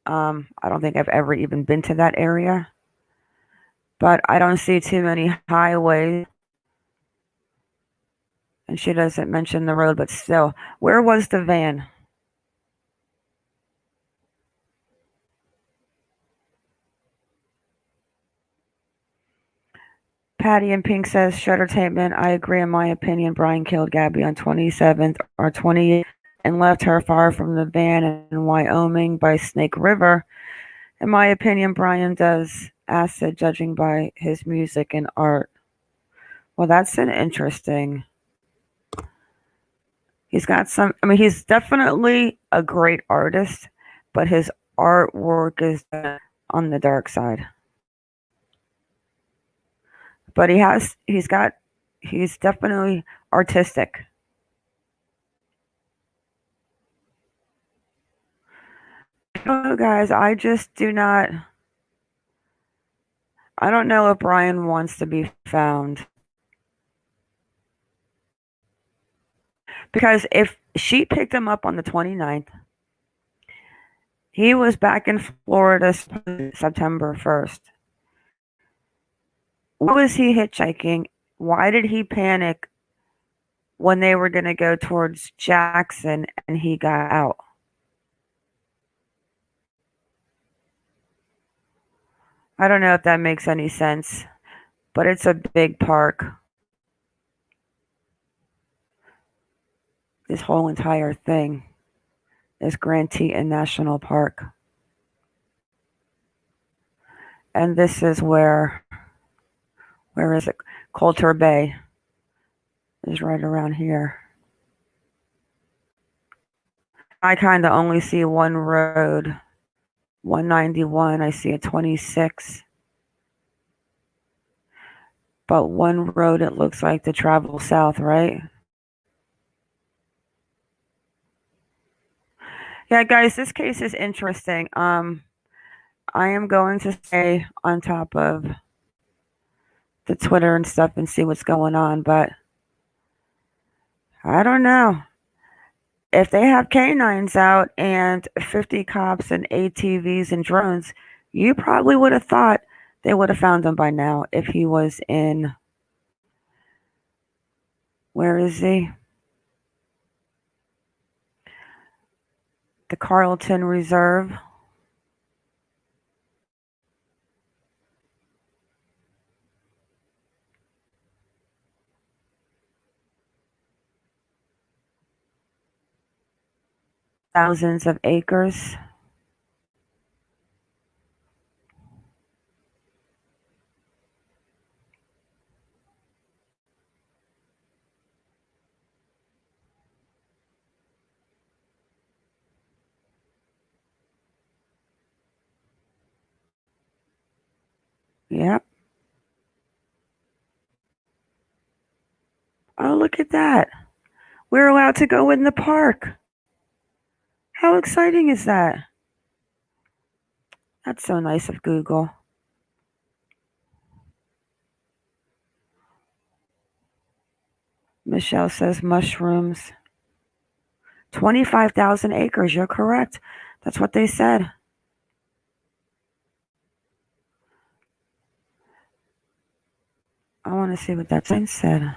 I don't think I've ever even been to that area. But I don't see too many highways. And she doesn't mention the road, but still. Where was the van? Patty in Pink says, Shreddertainment, I agree. In my opinion, Brian killed Gabby on 27th or 28th and left her far from the van in Wyoming by Snake River. In my opinion, Brian does acid, judging by his music and art. Well, that's an interesting. He's got some. I mean, he's definitely a great artist, but his artwork is on the dark side. But he's definitely artistic. I don't know, guys. I don't know if Brian wants to be found. Because if she picked him up on the 29th, he was back in Florida September 1st. Why was he hitchhiking? Why did he panic when they were going to go towards Jackson and he got out? I don't know if that makes any sense, but it's a big park. This whole entire thing is Grand Teton National Park. And this is where is it? Coulter Bay is right around here. I kind of only see one road, 191. I see a 26. But one road, it looks like to travel south, right? Yeah, guys, this case is interesting. I am going to stay on top of the Twitter and stuff and see what's going on, but I don't know. If they have canines out and 50 cops and ATVs and drones, you probably would have thought they would have found him by now if he was in, where is he? The Carlton Reserve. Thousands of acres. Yep. Oh, look at that. We're allowed to go in the park. How exciting is that? That's so nice of Google. Michelle says mushrooms. 25,000 acres. You're correct. That's what they said. I want to see what that sign said.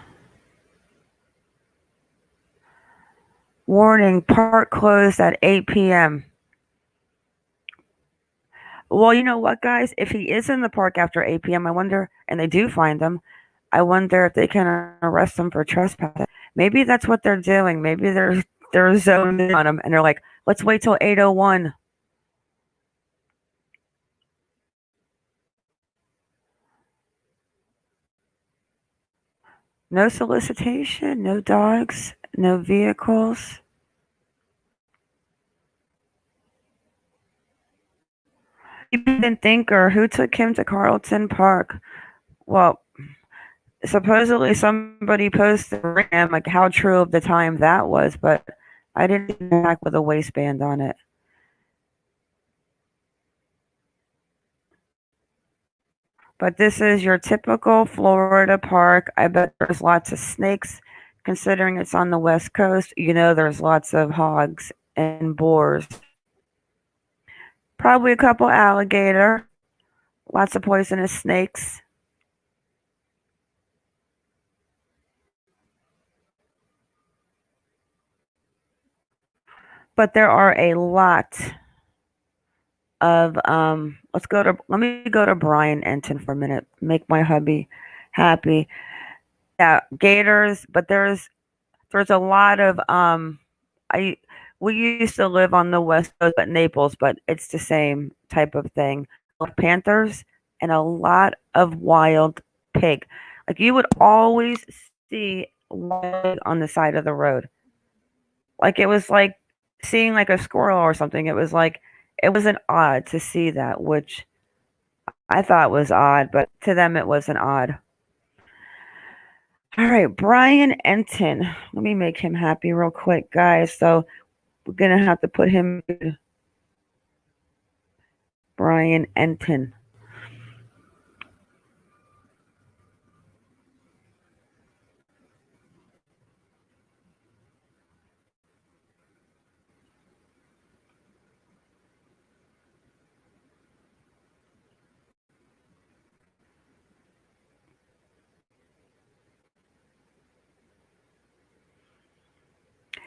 Warning, park closed at 8 p.m. Well, you know what, guys? If he is in the park after 8 p.m., I wonder, and they do find him, I wonder if they can arrest him for trespassing. Maybe that's what they're doing. Maybe they're zoning on him, and they're like, let's wait till 8:01. No solicitation, no dogs, no vehicles. Independent thinker, who took him to Carlton Park? Well, supposedly somebody posted like how true of the time that was, but I didn't see back with a waistband on it. But this is your typical Florida park. I bet there's lots of snakes, considering it's on the West Coast. You know, there's lots of hogs and boars. Probably a couple alligator. Lots of poisonous snakes. But there are a lot of let me go to Brian Enton for a minute. Make my hubby happy. Yeah, gators, but there's a lot of we used to live on the West Coast at Naples, but it's the same type of thing. Panthers and a lot of wild pig. Like you would always see wild on the side of the road. Like it was like seeing like a squirrel or something. It wasn't odd to see that, which I thought was odd, but to them it wasn't odd. All right, Brian Enton. Let me make him happy real quick, guys. So we're going to have to put him Brian Enton.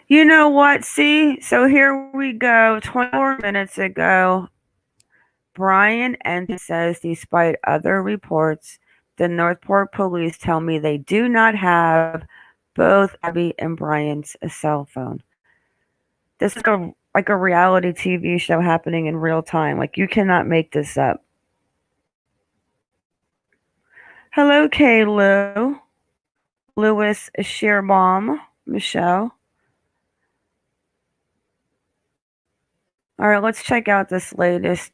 You know what? See? So here we go. 24 minutes ago, Brian Enton says, despite other reports, the Northport police tell me they do not have both Gabby and Brian's cell phone. This is like a reality TV show happening in real time. Like you cannot make this up. Hello, K. Lou. Louis Shearbaum. Michelle. All right, let's check out this latest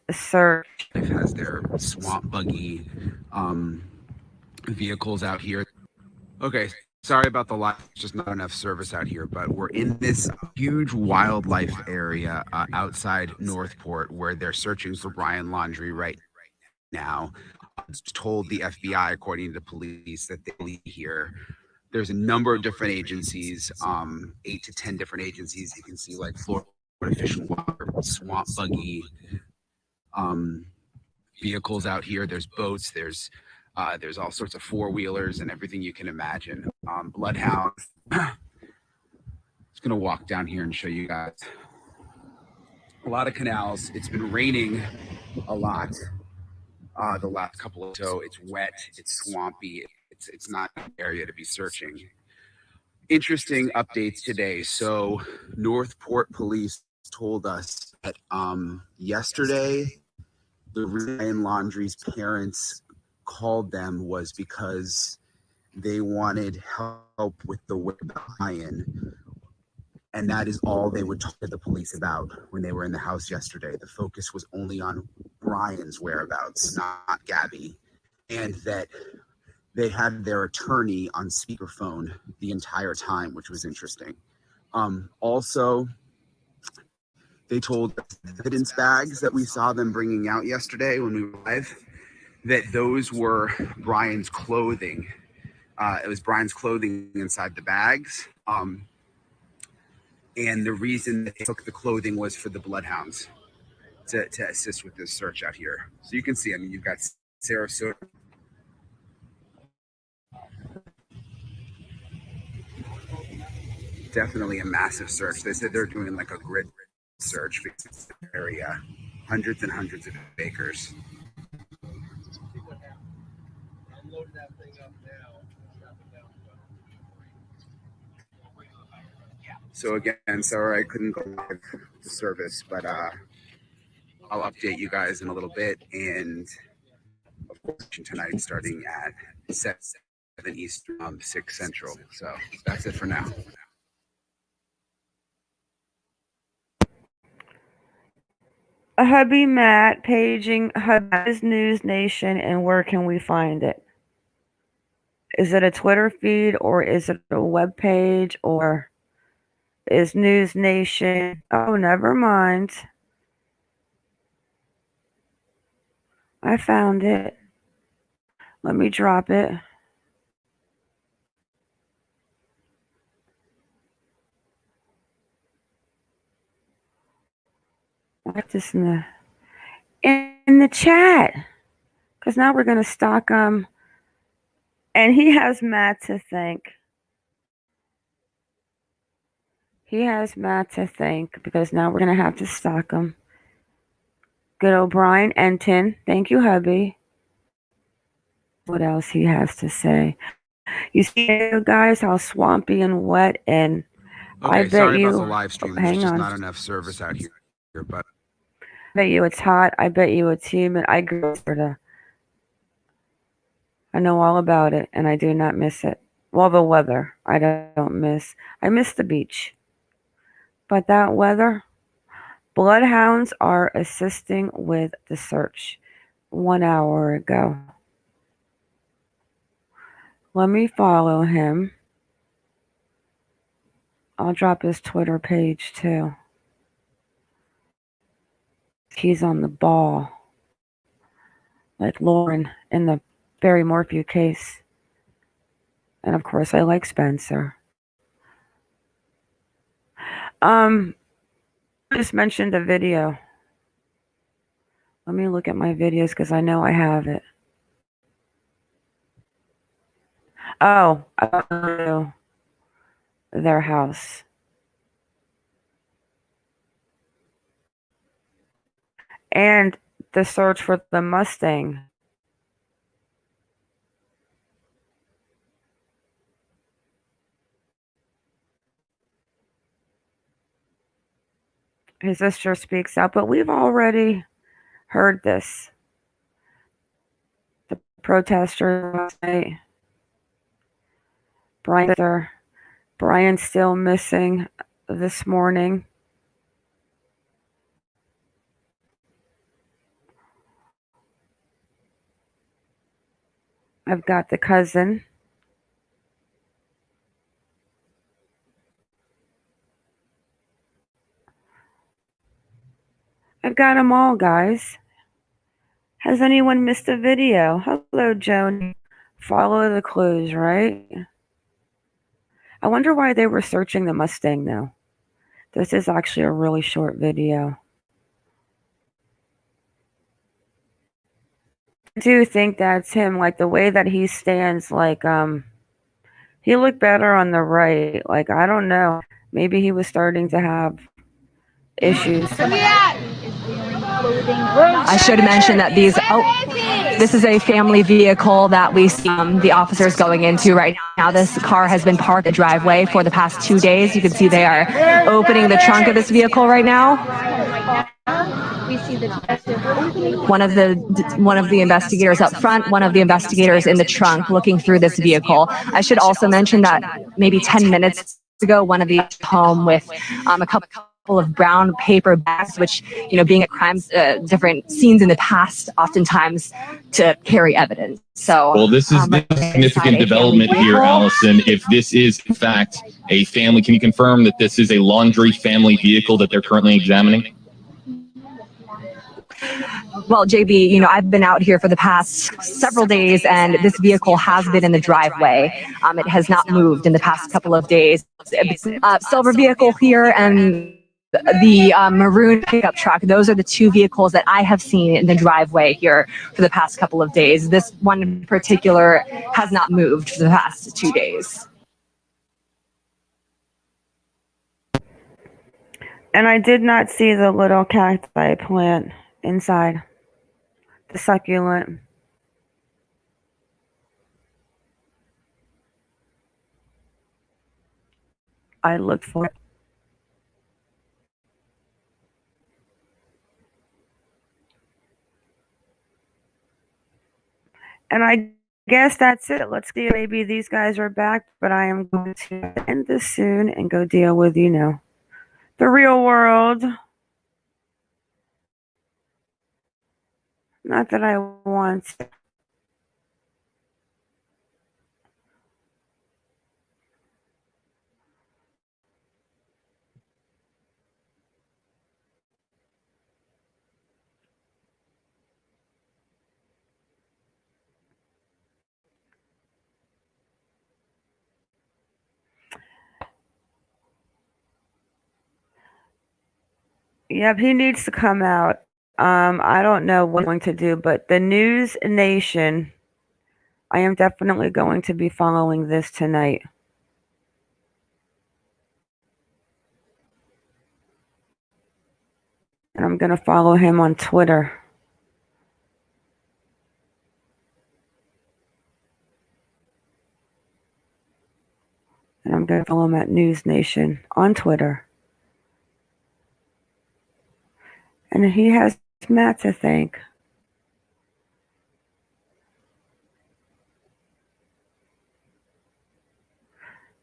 search. Has their swamp buggy vehicles out here. Okay, sorry about the light. There's just not enough service out here, but we're in this huge wildlife area outside Northport where they're searching for Brian Laundrie right now. It's told the FBI, according to police, that they leave here. There's a number of different agencies, 8 to 10 different agencies. You can see like Florida Fish and Water, Swamp Buggy, vehicles out here. There's boats. There's all sorts of four-wheelers and everything you can imagine. Bloodhound. Just gonna walk down here and show you guys a lot of canals. It's been raining a lot the last couple of, so it's wet, it's swampy, it's not an area to be searching. Interesting updates today. So Northport police told us that yesterday the Brian Laundrie's parents called them was because they wanted help with the Brian, and that is all they would talk to the police about when they were in the house yesterday. The focus was only on Brian's whereabouts, not Gabby, and that they had their attorney on speakerphone the entire time, which was interesting. Also, they told us the evidence bags that we saw them bringing out yesterday when we were live, that those were Brian's clothing. It was Brian's clothing inside the bags. And the reason that they took the clothing was for the bloodhounds to assist with this search out here. So you can see, I mean, you've got Sarasota. Definitely a massive search. They said they're doing like a grid search because it's an area, hundreds and hundreds of acres. So again, sorry I couldn't go live the service, but I'll update you guys in a little bit. And of course, tonight starting at 7 Eastern, 6 Central. So that's it for now. Hubby Matt paging Hubby's News Nation, and where can we find it? Is it a Twitter feed or is it a web page or is News Nation? Oh, never mind. I found it. Let me drop it. I have this in the chat, because now we're going to stalk him. And he has Matt to thank. He has Matt to thank, because now we're going to have to stalk him. Good old Brian Enton. Thank you, hubby. What else he has to say? You see, guys, how swampy and wet, and okay, I bet sorry you. About the live stream. Hang There's just on. not enough service out here, but I bet you it's hot. I bet you it's humid. I grew up in Florida. I know all about it, and I do not miss it. Well, the weather, I don't miss. I miss the beach. But that weather, bloodhounds are assisting with the search 1 hour ago. Let me follow him. I'll drop his Twitter page too. He's on the ball. Like Lauren in the Barry Morphew case. And of course, I like Spencer. I just mentioned a video. Let me look at my videos because I know I have it. Oh, their house. And the search for the Mustang. His sister speaks out, but we've already heard this. The protesters last night. Brian's still missing this morning. I've got the cousin. I've got them all, guys. Has anyone missed a video? Hello, Joan. Follow the clues, right? I wonder why they were searching the Mustang, though. This is actually a really short video. I do think that's him, like the way that he stands, like, he looked better on the right. Like, I don't know. Maybe he was starting to have issues. I should mention that this is a family vehicle that we see the officers going into right now. This car has been parked in the driveway for the past 2 days. You can see they are opening the trunk of this vehicle right now. We see the One of the investigators up front, one of the investigators in the trunk looking through this vehicle. I should also mention that maybe 10 minutes ago, one of these home with a couple of brown paper bags, which, being at crimes, different scenes in the past, oftentimes to carry evidence. So, well, this is a significant development here, Allison. If this is in fact a family, can you confirm that this is a Laundrie family vehicle that they're currently examining? Well, JB, I've been out here for the past several days, and this vehicle has been in the driveway. It has not moved in the past couple of days. Silver vehicle here and the maroon pickup truck. Those are the two vehicles that I have seen in the driveway here for the past couple of days. This one in particular has not moved for the past 2 days. And I did not see the little cacti plant inside. The succulent. I looked for it. And I guess that's it. Let's see, maybe these guys are back, but I am going to end this soon and go deal with, the real world. Not that I want to. Yep, he needs to come out. I don't know what I'm going to do, but the News Nation, I am definitely going to be following this tonight. And I'm going to follow him on Twitter. And I'm going to follow him at News Nation on Twitter. And he has Matt to thank.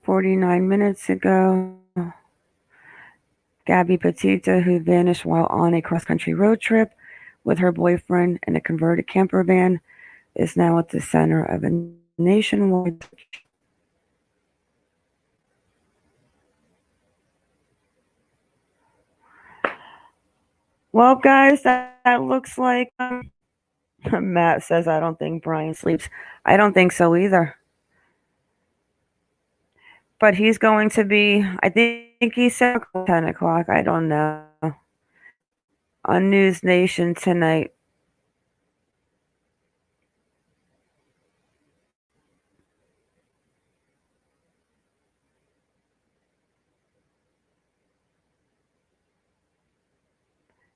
"49 minutes ago, Gabby Petito, who vanished while on a cross-country road trip with her boyfriend in a converted camper van, is now at the center of a nationwide search." Well, guys, that looks like Matt says, "I don't think Brian sleeps." I don't think so either. But he's going to be, I think he said 10 o'clock. I don't know. On News Nation tonight.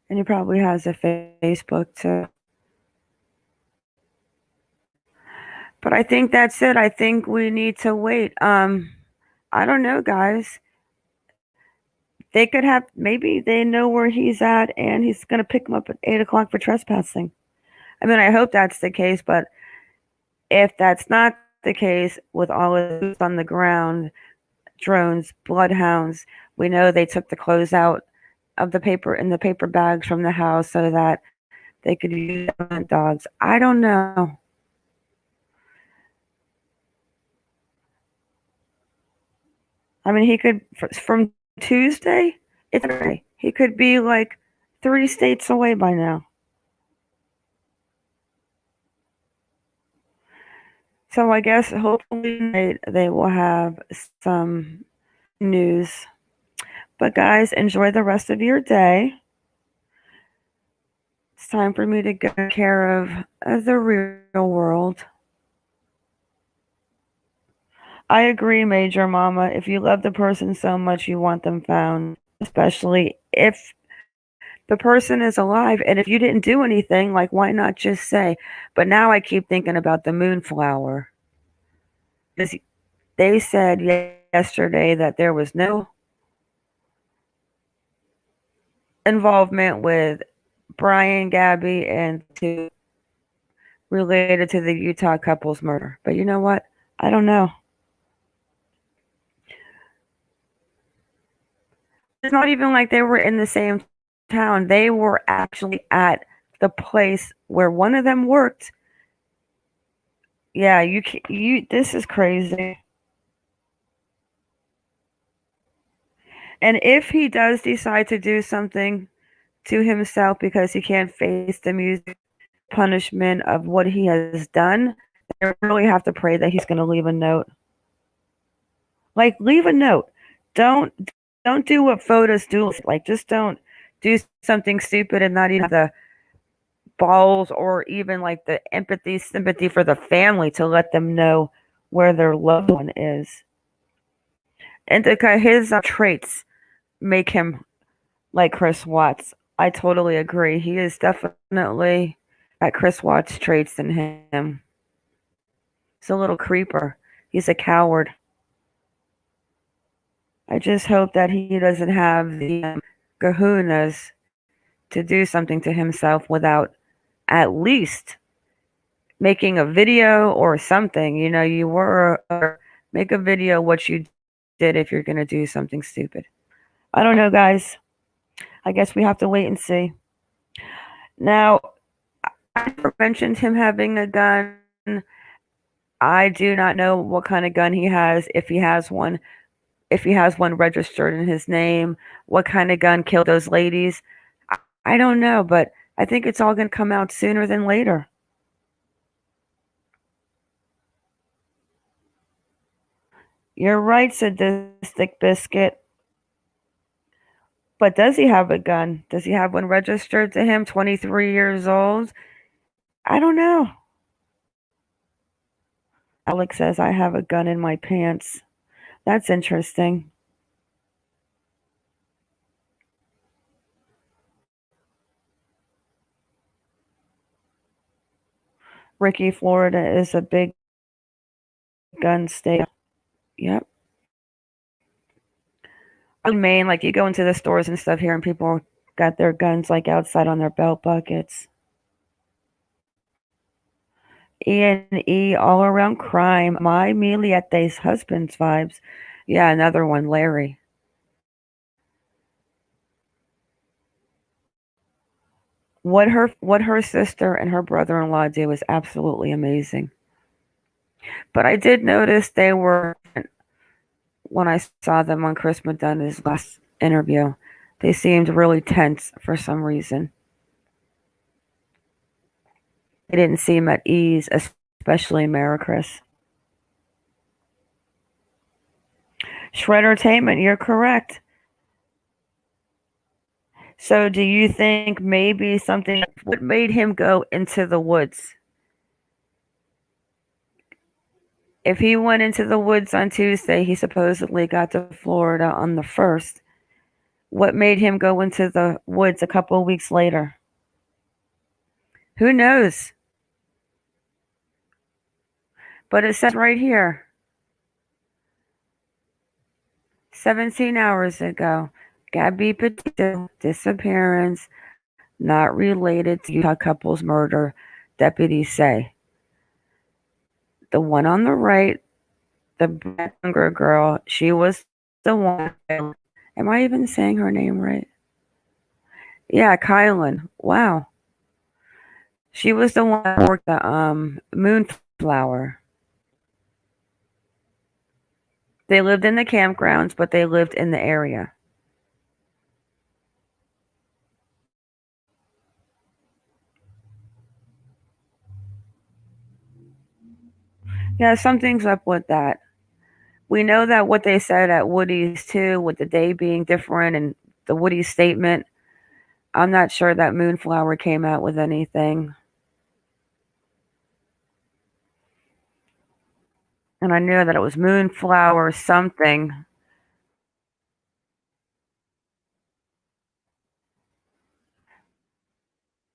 And he probably has a Facebook too. But I think that's it. I think we need to wait. I don't know, guys. They could have, maybe they know where he's at and he's going to pick him up at 8 o'clock for trespassing. I mean, I hope that's the case, but if that's not the case, with all of this on the ground, drones, bloodhounds, we know they took the clothes out of the paper in the paper bags from the house so that they could use them dogs. I don't know. I mean, he could, from Tuesday, it's Saturday. He could be like 3 states away by now. So I guess hopefully they will have some news. But guys, enjoy the rest of your day. It's time for me to get care of the real world. I agree, Major Mama. If you love the person so much, you want them found, especially if the person is alive. And if you didn't do anything, like, why not just say? But now I keep thinking about the moonflower. They said yesterday that there was no involvement with Brian, Gabby, and related to the Utah couple's murder. But you know what? I don't know. It's not even like they were in the same town. They were actually at the place where one of them worked. Yeah, this is crazy. And if he does decide to do something to himself because he can't face the music punishment of what he has done, I really have to pray that he's going to leave a note. Like, leave a note. Don't do what photos do. Like, just don't do something stupid and not even have the balls or even like the empathy, sympathy for the family to let them know where their loved one is. And his traits make him like Chris Watts. I totally agree. He is definitely got Chris Watts traits in him. He's a little creeper. He's a coward. I just hope that he doesn't have the kahunas to do something to himself without at least making a video or something. You know, make a video what you did if you're going to do something stupid. I don't know, guys. I guess we have to wait and see. Now, I mentioned him having a gun. I do not know what kind of gun he has, if he has one registered in his name, what kind of gun killed those ladies. I don't know, but I think it's all going to come out sooner than later. You're right, Sadistic Biscuit. But does he have a gun? Does he have one registered to him? 23 years old? I don't know. Alex says, I have a gun in my pants. That's interesting. Ricky, Florida is a big gun state. Yep. In Maine, like, you go into the stores and stuff here and people got their guns like outside on their belt buckets. E&E, all around crime. My Miliete's husband's vibes. Yeah, another one, Larry. What her sister and her brother-in-law do is absolutely amazing. But I did notice they were, when I saw them on Chris McDonough's last interview, they seemed really tense for some reason. They didn't seem at ease, especially Americhris. Shreddertainment, you're correct. So do you think maybe something, what made him go into the woods? If he went into the woods on Tuesday, he supposedly got to Florida on the 1st. What made him go into the woods a couple of weeks later? Who knows? But it says right here, 17 hours ago, Gabby Petito, disappearance, not related to Utah couple's murder, deputies say. the one on the right, the younger girl, she was the one. Am I even saying her name right? Yeah, Kylan. Wow. She was the one that worked the moonflower. They lived in the campgrounds, but they lived in the area. Yeah, something's up with that. We know that what they said at Woody's too, with the day being different and the Woody statement, I'm not sure that Moonflower came out with anything. And I knew that it was Moonflower something.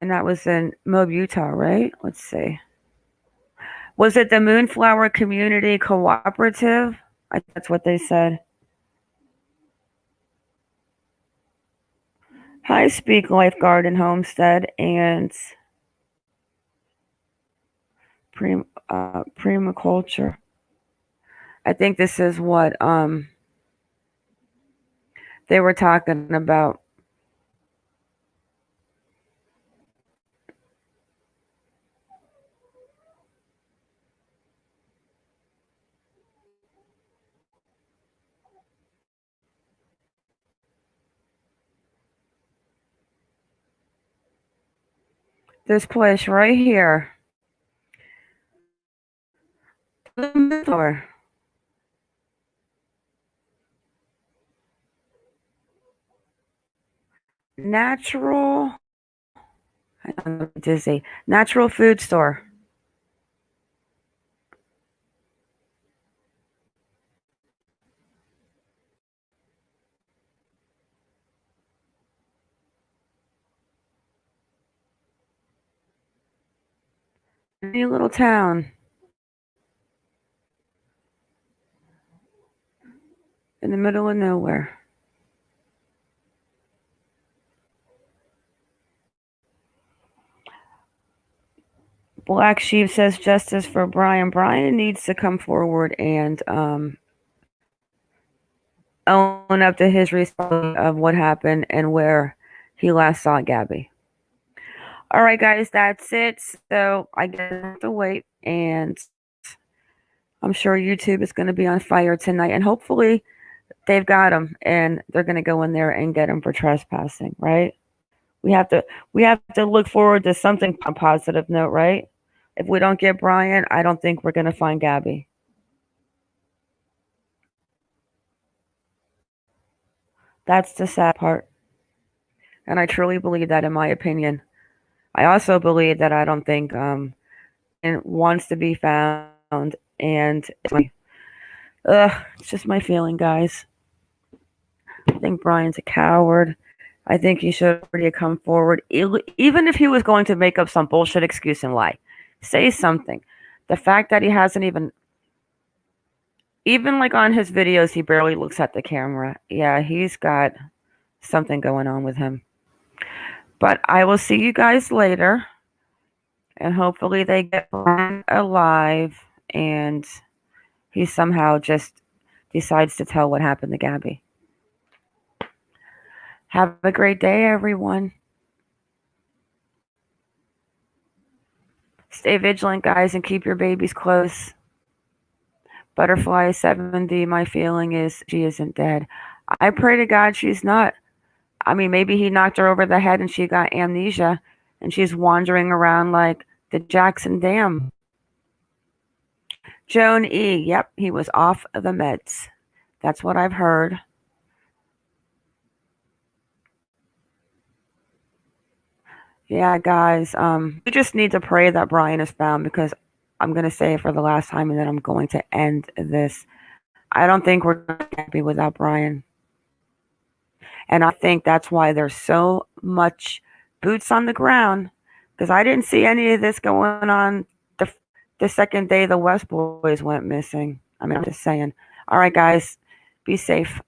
And that was in Moab, Utah, right? Let's see. Was it the Moonflower Community Cooperative? I think that's what they said. Hi, Speak Life Garden Homestead and Permaculture. I think this is what they were talking about. This place right here. Natural. I'm dizzy. Natural food store. Any little town. In the middle of nowhere. Black Sheep says justice for Brian. Brian needs to come forward and own up to his responsibility of what happened and where he last saw Gabby. All right, guys, that's it. So I guess I have to wait, and I'm sure YouTube is going to be on fire tonight, and hopefully they've got him, and they're going to go in there and get him for trespassing, right? We have to look forward to something on a positive note, right? If we don't get Brian, I don't think we're going to find Gabby. That's the sad part. And I truly believe that, in my opinion. I also believe that I don't think it wants to be found, and it's just my feeling, guys. I think Brian's a coward. I think he should already come forward, even if he was going to make up some bullshit excuse and lie. Say something. The fact that he hasn't even like on his videos, he barely looks at the camera. Yeah, he's got something going on with him. But I will see you guys later. And hopefully they get Brian alive and he somehow just decides to tell what happened to Gabby. Have a great day, everyone. Stay vigilant, guys, and keep your babies close. Butterfly 70, my feeling is she isn't dead. I pray to God she's not. I mean, maybe he knocked her over the head and she got amnesia and she's wandering around like the Jackson Dam. Joan E. Yep, he was off the meds. That's what I've heard. Yeah, guys, we just need to pray that Brian is found, because I'm going to say it for the last time and then I'm going to end this. I don't think we're going to be without Brian. And I think that's why there's so much boots on the ground, because I didn't see any of this going on the second day the West Boys went missing. I mean, I'm just saying. All right, guys, be safe.